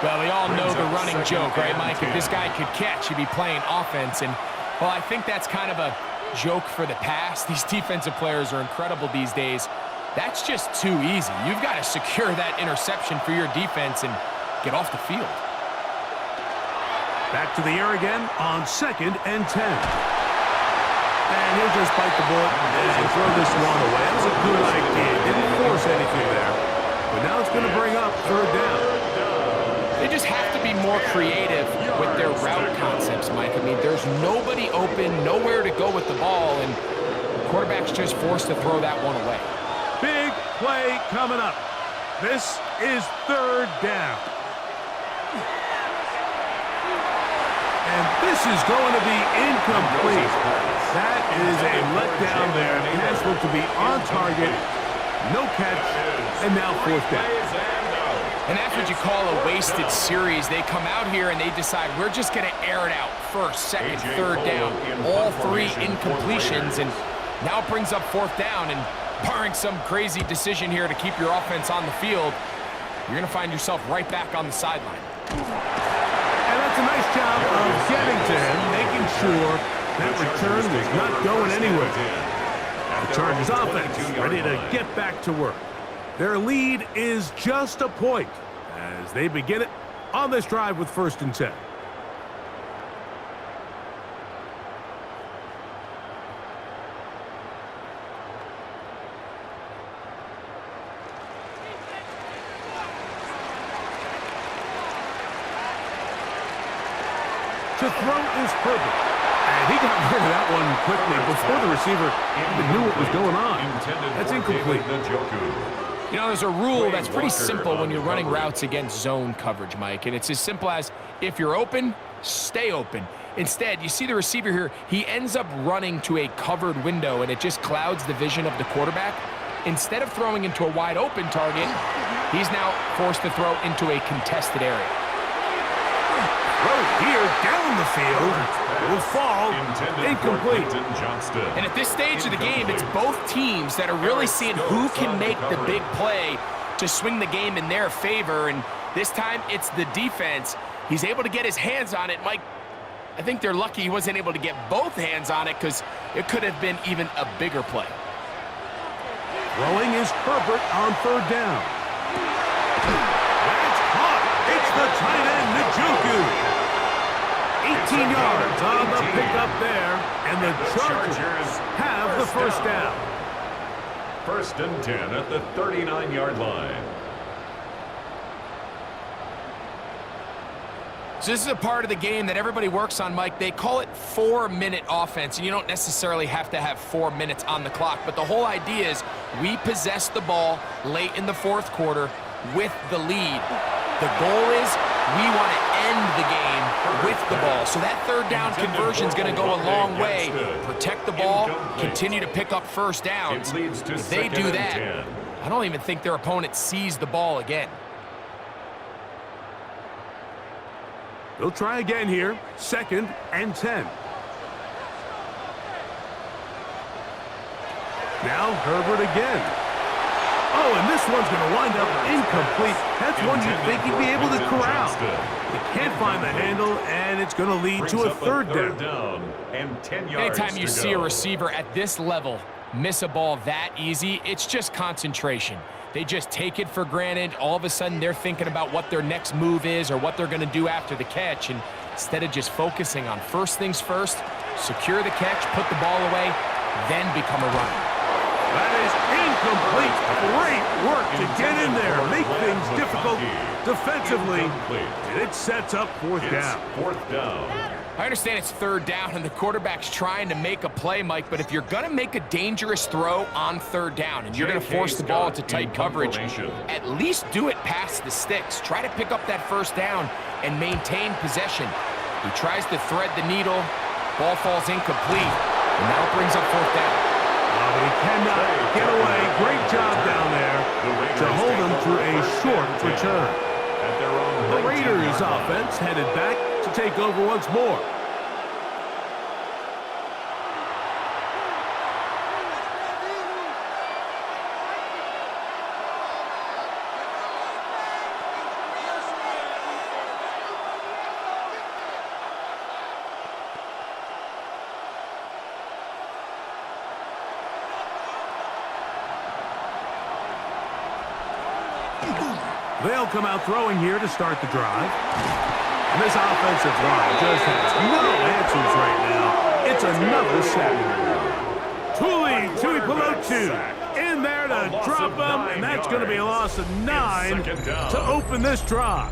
Well, we all know the running joke, right, Mike? If this guy could catch, he'd be playing offense. And, well, I think that's kind of a joke for the past. These defensive players are incredible these days. That's just too easy. You've got to secure that interception for your defense and get off the field. Back to the air again on 2nd and 10. And he'll just bite the bullet and throw this one away. That was a good idea. Didn't force anything there. But now it's going to bring up 3rd down. They just have to be more creative with their route concepts, Mike. I mean, there's nobody open, nowhere to go with the ball, and the quarterback's just forced to throw that one away. Big play coming up. This is 3rd down. And this is going to be incomplete. That is a letdown there. Pass looked to be on target. No catch. And now 4th down. And that's what you call a wasted series. They come out here and they decide we're just going to air it out. 1st, 2nd, 3rd down. All 3 incompletions. And now it brings up 4th down. And barring some crazy decision here to keep your offense on the field, you're going to find yourself right back on the sideline. And that's a nice job of getting to him, making sure that return was not going anywhere. The Chargers offense ready to get back to work. Their lead is just a point as they begin it on this drive with 1st and 10. To throw is Herbert. And he got rid of that one quickly before the receiver even knew what was going on. That's incomplete. You know, there's a rule that's pretty simple when you're running routes against zone coverage, Mike. And it's as simple as, if you're open, stay open. Instead, you see the receiver here, he ends up running to a covered window, and it just clouds the vision of the quarterback. Instead of throwing into a wide open target, he's now forced to throw into a contested area. Throw here down the field. Will fall incomplete. And at this stage of the game, it's both teams that are really seeing who can make the big play to swing the game in their favor. And this time, it's the defense. He's able to get his hands on it. Mike, I think they're lucky he wasn't able to get both hands on it, because it could have been even a bigger play. Throwing is Herbert on 3rd down. That's caught. It's the tight end, Njoku. 18 yards on the pickup there, and the Chargers have the 1st down. 1st and 10 at the 39-yard line. So this is a part of the game that everybody works on, Mike. They call it 4-minute offense, and you don't necessarily have to have 4 minutes on the clock, but the whole idea is we possess the ball late in the 4th quarter with the lead. The goal is we want to end the game with the ball. So that 3rd down conversion is going to go a long way. Protect the ball, continue to pick up 1st downs. If they do that, I don't even think their opponent sees the ball again. They'll try again here. 2nd and 10. Now Herbert again. Oh, and this one's going to wind up incomplete. That's one you'd think he'd be able to corral. He can't find the handle, and it's going to lead to a 3rd down. And 10 yards. Anytime you see a receiver at this level miss a ball that easy, it's just concentration. They just take it for granted. All of a sudden, they're thinking about what their next move is or what they're going to do after the catch. And instead of just focusing on first things first, secure the catch, put the ball away, then become a runner. That is incomplete. Great work to get in there, make things difficult defensively. And it sets up 4th down. 4th down. I understand it's 3rd down and the quarterback's trying to make a play, Mike, but if you're going to make a dangerous throw on 3rd down and you're going to force the ball into tight coverage, at least do it past the sticks. Try to pick up that 1st down and maintain possession. He tries to thread the needle. Ball falls incomplete, and now it brings up 4th down. But he cannot get away. Great job down there to hold him to a short return. The Raiders offense headed back to take over once more. They'll come out throwing here to start the drive. And this offensive line just has no answers right now. It's another sack. Tuli Tuipulotu in there to drop them, and that's going to be a loss of 9 to open this drive.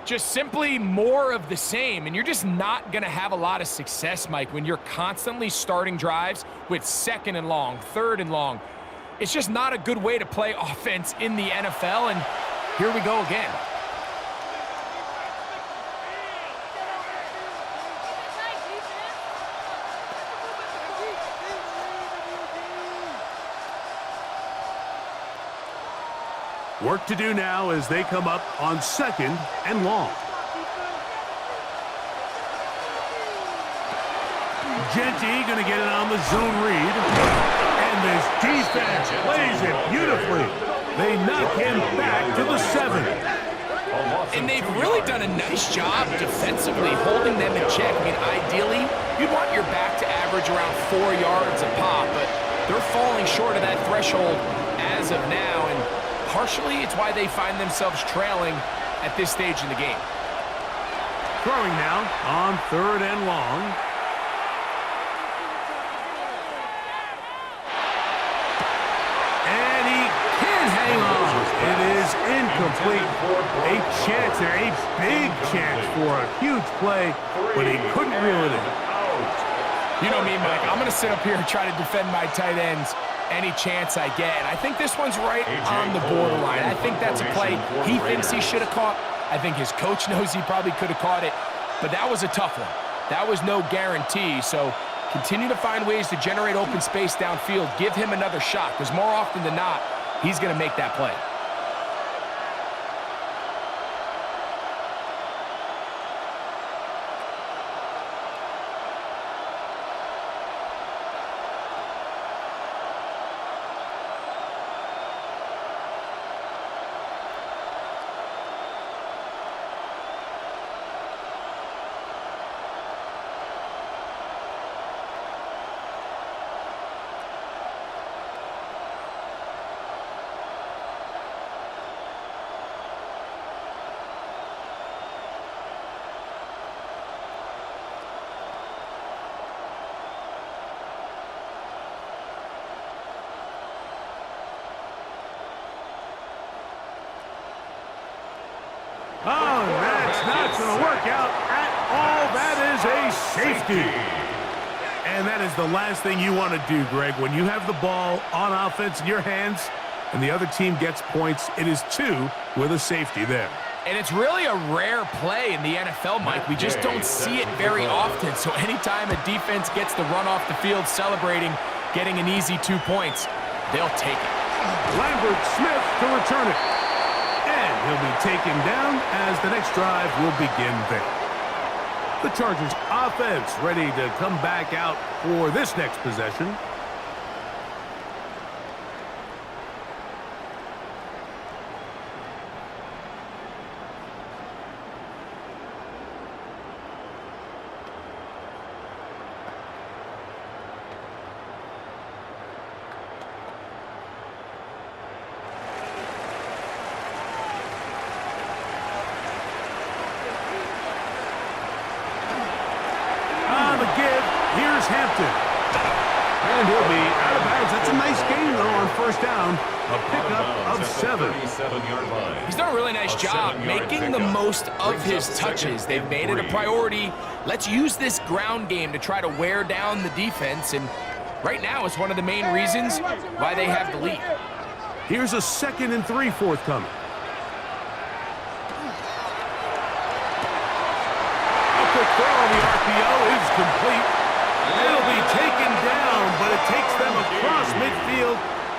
Just simply more of the same, and you're just not going to have a lot of success, Mike, when you're constantly starting drives with 2nd and long, 3rd and long. It's just not a good way to play offense in the NFL, and here we go again. Work to do now as they come up on 2nd and long. Genty going to get it on the zone read. And this defense plays it beautifully. They knock him back to the 7. And they've really done a nice job defensively holding them in check. I mean, ideally, you'd want your back to average around 4 yards a pop, but they're falling short of that threshold as of now. And partially, it's why they find themselves trailing at this stage in the game. Throwing now on 3rd and long. And he can't hang on. It is incomplete. A chance there, a big chance for a huge play, but he couldn't reel it in. You know me, Mike. I'm going to sit up here and try to defend my tight ends any chance I get. And I think this one's right on the borderline. I think that's a play he thinks he should have caught. I think his coach knows he probably could have caught it. But that was a tough one. That was no guarantee. So continue to find ways to generate open space downfield. Give him another shot, because more often than not, he's going to make that play. Oh, that's not going to work out at all. That is a safety. And that is the last thing you want to do, Greg. When you have the ball on offense in your hands and the other team gets points, it is 2 with a safety there. And it's really a rare play in the NFL, Mike. We just don't see it very often. So anytime a defense gets the run off the field celebrating, getting an easy 2 points, they'll take it. Lambert Smith to return it. And he'll be taken down as the next drive will begin there. The Chargers offense ready to come back out for this next possession. And he'll be out of bounds. That's a nice gain, though, on 1st down. A pickup of 7. He's done a really nice job making the most of his touches. They've made it a priority. Let's use this ground game to try to wear down the defense. And right now, it's one of the main reasons why they have the lead. Here's a 2nd and 3 forthcoming. A quick throw on the RPO is complete. It'll be taken down, but it takes them across midfield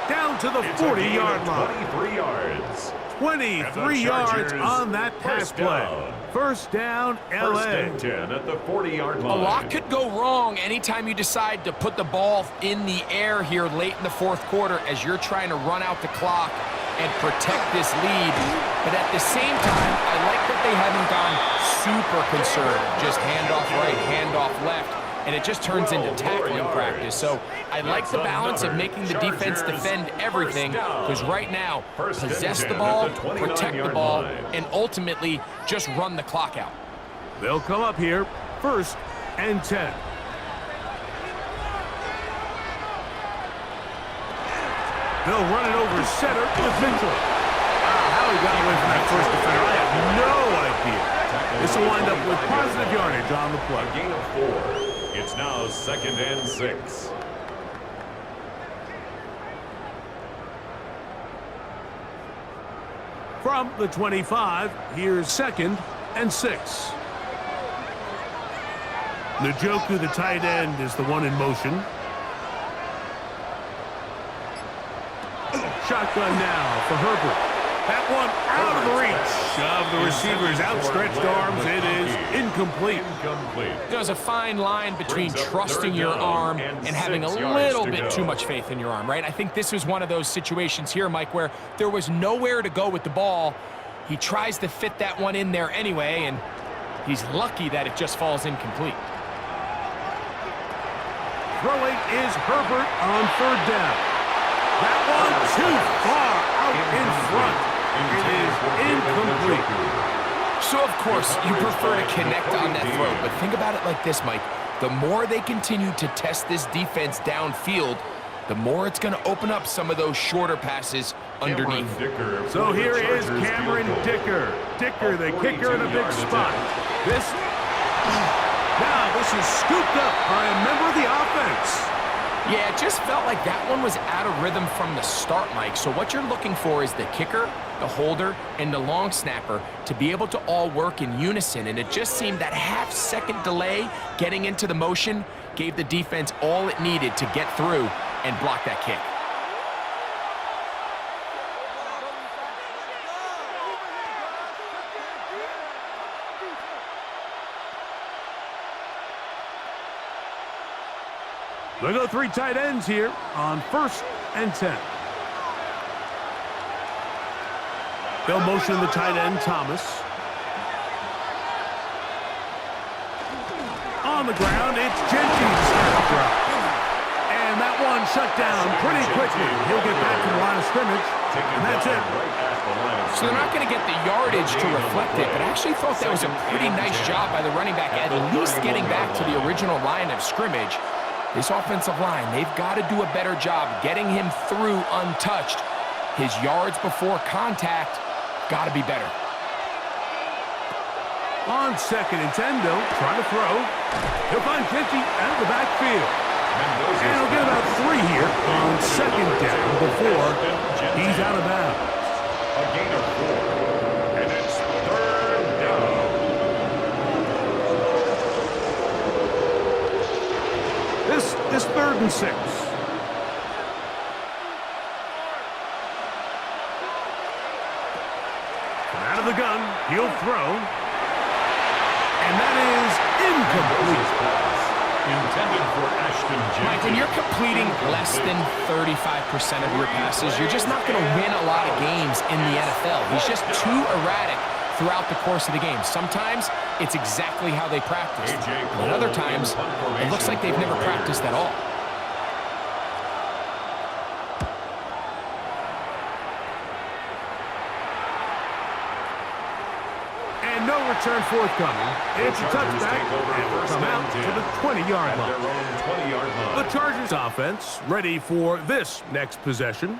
down to the 40-yard line. 23 yards. 23 yards on that pass play. First down, LA. 1st and 10 at the 40-yard line. A lot could go wrong anytime you decide to put the ball in the air here late in the 4th quarter as you're trying to run out the clock and protect this lead. But at the same time, I like that they haven't gone super conservative. Just handoff right, handoff left. And it just turns into tackling practice. So I like the balance of making the defense defend everything, because right now, possess the ball, protect the ball, and ultimately just run the clock out. They'll come up here, 1st and 10. They'll run it over center with Mitchell. How he got away from that first defender, I have no idea. This will wind up with positive yardage on the play. A gain of 4. It's now 2nd and 6. From the 25, here's 2nd and 6. Njoku, the tight end, is the one in motion. Shotgun now for Herbert. That one out of the reach of the receiver's outstretched arms. It is incomplete. There's a fine line between trusting your arm and having a little bit too much faith in your arm, right? I think this was one of those situations here, Mike, where there was nowhere to go with the ball. He tries to fit that one in there anyway, and he's lucky that it just falls incomplete. Throwing is Herbert on 3rd down. That one too far out in front. It is incomplete. So, of course, you prefer to connect on that throw, but think about it like this, Mike. The more they continue to test this defense downfield, the more it's going to open up some of those shorter passes underneath. So here is Cameron Dicker. Dicker, the kicker in a big spot. This is scooped up by a member of the offense. Yeah, it just felt like that one was out of rhythm from the start, Mike. So what you're looking for is the kicker, the holder, and the long snapper to be able to all work in unison. And it just seemed that half-second delay getting into the motion gave the defense all it needed to get through and block that kick. They go 3 tight ends here on 1st and 10. They'll motion the tight end, Thomas. On the ground, it's Gentry's drop. And that one shut down pretty quickly. He'll get back to the line of scrimmage, and that's it. So they're not going to get the yardage to reflect it, but I actually thought that was a pretty nice job by the running back, at least getting back to the original line of scrimmage. This offensive line, they've got to do a better job getting him through untouched. His yards before contact got to be better. On 2nd and 10, though, trying to throw. He'll find Gentry out of the backfield. And he'll get about 3 here on 2nd down before he's out of bounds. A gain of 4. And it's 3rd down. This 3rd and 6. Out of the gun, he'll throw. And that is incomplete. Intended for Ashton Gentry. Mike, when you're completing less than 35% of your passes, you're just not going to win a lot of games in the NFL. He's just too erratic throughout the course of the game. Sometimes it's exactly how they practice. And other times, it looks like they've never practiced at all. And no return forthcoming. It's a touchback, and will come out to the 20-yard line. The Chargers offense ready for this next possession.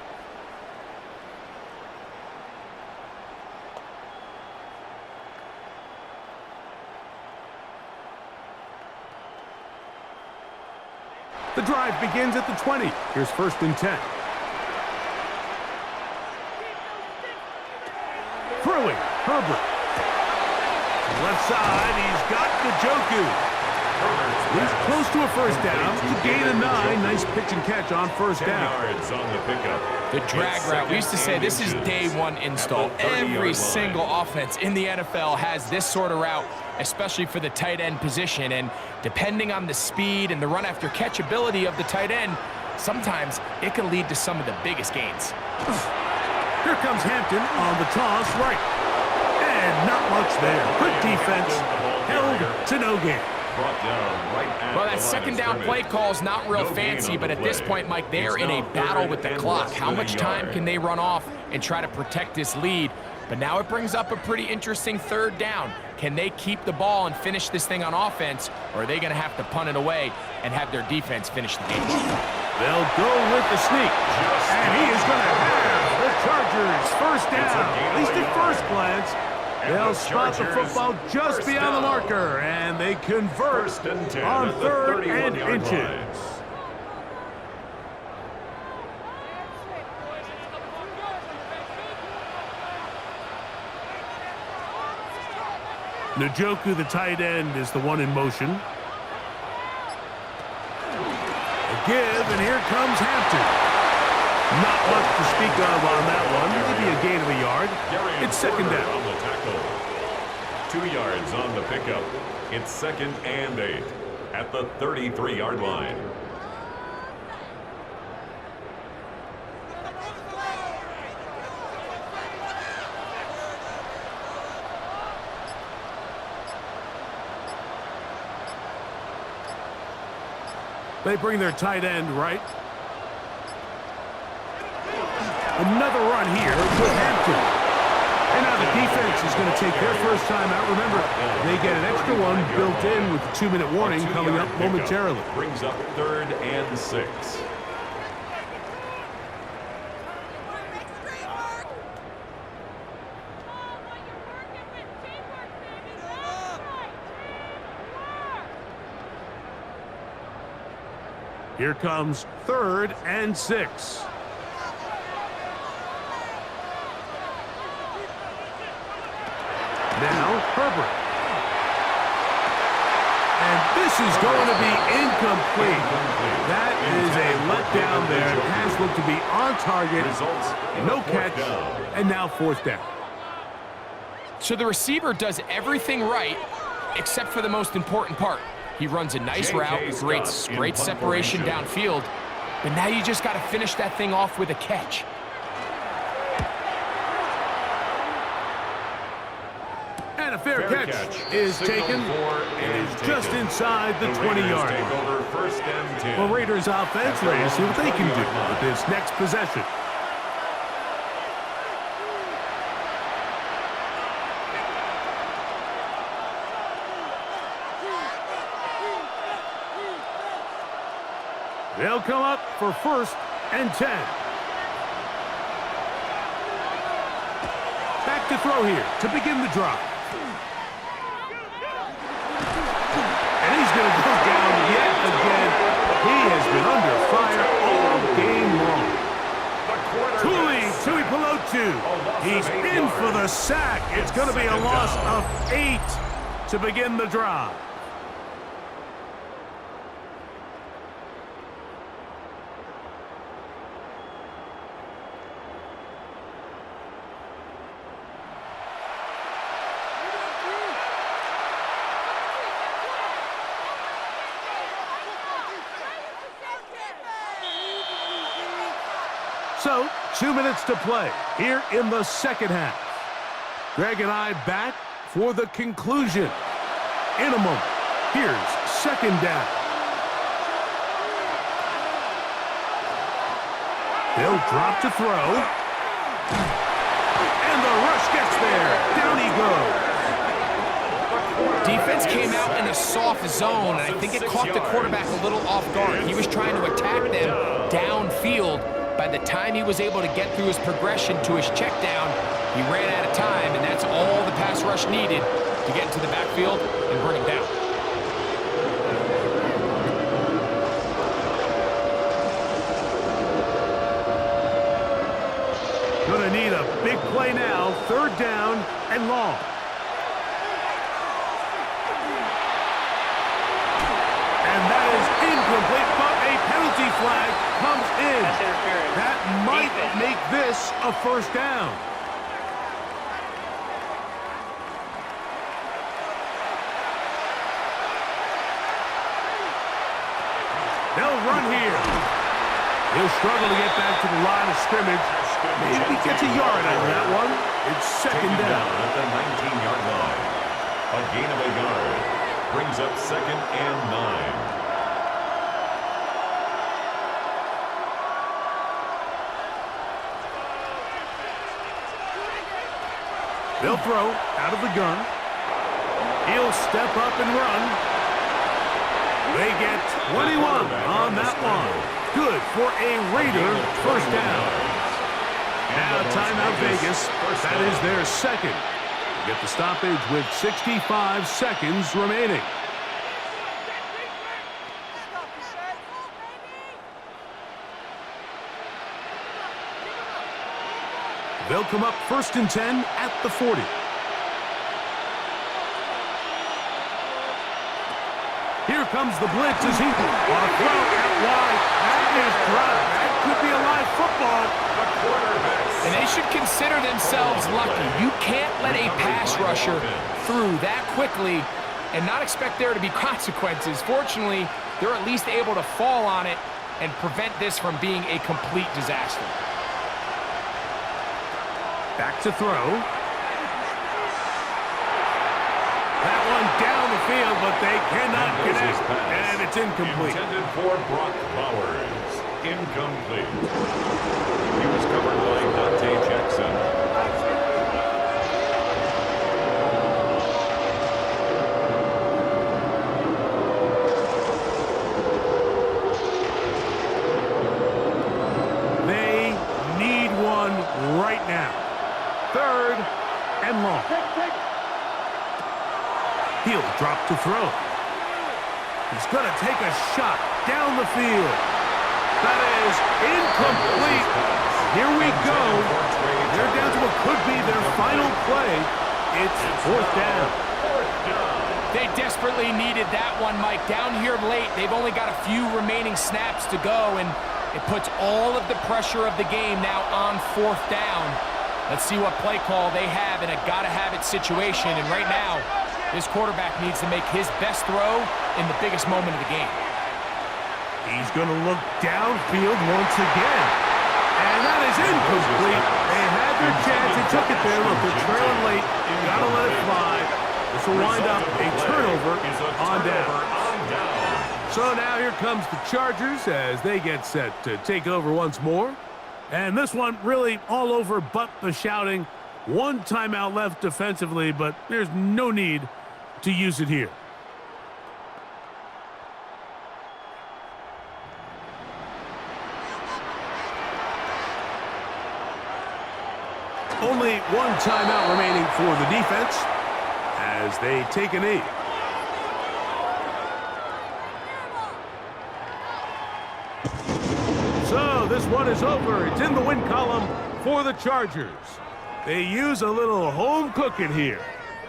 The drive begins at the 20. Here's 1st and 10. Throwing, Herbert. Left side, he's got Njoku. He's close to a 1st down to gain a 9. Nice pitch and catch on 1st down. Yards on the pickup. The drag route. We used to say this is day 1 install. Every single offense in the NFL has this sort of route, especially for the tight end position. And depending on the speed and the run after catch ability of the tight end, sometimes it can lead to some of the biggest gains. Here comes Hampton on the toss right. And not much there. Good defense. Held to no gain. Well, that 2nd down play call is not real fancy, but at this point, Mike, they're in a battle with the clock. How much time can they run off and try to protect this lead? But now it brings up a pretty interesting third down. Can they keep the ball and finish this thing on offense, or are they going to have to punt it away and have their defense finish the game? They'll go with the sneak. And he is going to have the Chargers first down. At least at first glance. They'll spot the football just beyond the marker, and they convert on 3rd and inches. Njoku, the tight end, is the one in motion. A give, and here comes Hampton. Not much to speak of on that one. Maybe a gain of a yard. It's 2nd down. On the tackle. 2 yards on the pickup. It's 2nd and 8 at the 33-yard line. They bring their tight end right. Another run here with Hampton. And now the defense is going to take their first time out. Remember, they get an extra one built in with the 2-minute warning coming up momentarily. Brings up 3rd and 6. Here comes 3rd and 6. Now Herbert. And this is going to be incomplete. That is a letdown there. Pass looked to be on target. No catch. And now 4th down. So the receiver does everything right except for the most important part. He runs a nice route, creates great separation downfield, but now you just got to finish that thing off with a catch. And a fair catch is taken. It is just inside the 20-yard line. First and 10. Well, Raiders offense ready to see what they can do with this next possession. They'll come up for 1st and 10. Back to throw here to begin the drive. And he's going to go down yet again. He has been under fire all game long. Tuipulotu. He's in for the sack. It's going to be a loss of 8 to begin the drive. So, 2 minutes to play here in the 2nd half. Greg and I back for the conclusion. In a moment, here's 2nd down. They'll drop to throw. And the rush gets there. Down he goes. Defense came out in a soft zone, and I think it caught the quarterback a little off guard. He was trying to attack them downfield. By the time he was able to get through his progression to his check down, he ran out of time, and that's all the pass rush needed to get into the backfield and bring him down. Gonna need a big play now. 3rd down and long. And that is incomplete, but a penalty flag comes in. That's interference. That might make this a 1st down. They'll run here. He'll struggle to get back to the line of scrimmage. Maybe he gets a yard out of that one. It's 2nd down. At the 19-yard line. A gain of a yard. Brings up 2nd and 9. They'll throw out of the gun. He'll step up and run. They get 21 on that one. Good for a Raider first down. Now timeout Vegas. That is their second. They get the stoppage with 65 seconds remaining. They'll come up 1st and 10 at the 40. Here comes the blitz as he on a throw out wide. That is dropped. That could be a live football. And they should consider themselves lucky. You can't let a pass rusher through that quickly and not expect there to be consequences. Fortunately, they're at least able to fall on it and prevent this from being a complete disaster. Back to throw. That one down the field, but they cannot connect, and it's incomplete. Intended for Brock Bowers. Incomplete. He was covered by Dante Jackson. They need one right now. 3rd and long. He'll drop to throw. He's going to take a shot down the field. That is incomplete. Here we go. They're down to what could be their final play. It's 4th down. They desperately needed that one, Mike. Down here late, they've only got a few remaining snaps to go, and it puts all of the pressure of the game now on 4th down. Let's see what play call they have in a gotta-have-it situation. And right now, this quarterback needs to make his best throw in the biggest moment of the game. He's going to look downfield once again. And that is incomplete. They had their chance. They took it there. Look, they're trailing late. Got to let it fly. This will wind up a turnover on down. So now here comes the Chargers as they get set to take over once more. And this one really all over but the shouting. One timeout left defensively, but there's no need to use it here. Only one timeout remaining for the defense as they take a knee. So this one is over. It's in the win column for the Chargers. They use a little home cooking here.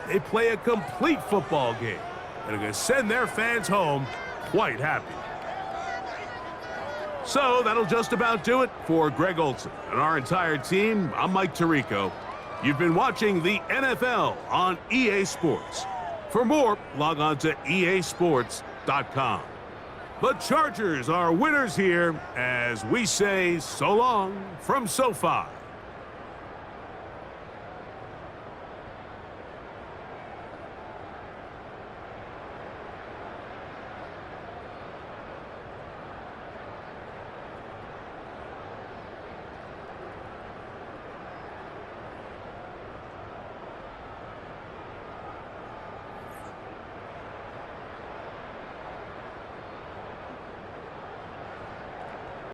They play a complete football game and are going to send their fans home quite happy. So that'll just about do it for Greg Olson and our entire team. I'm Mike Tirico. You've been watching the NFL on EA Sports. For more, log on to easports.com. The Chargers are winners here as we say so long from SoFi.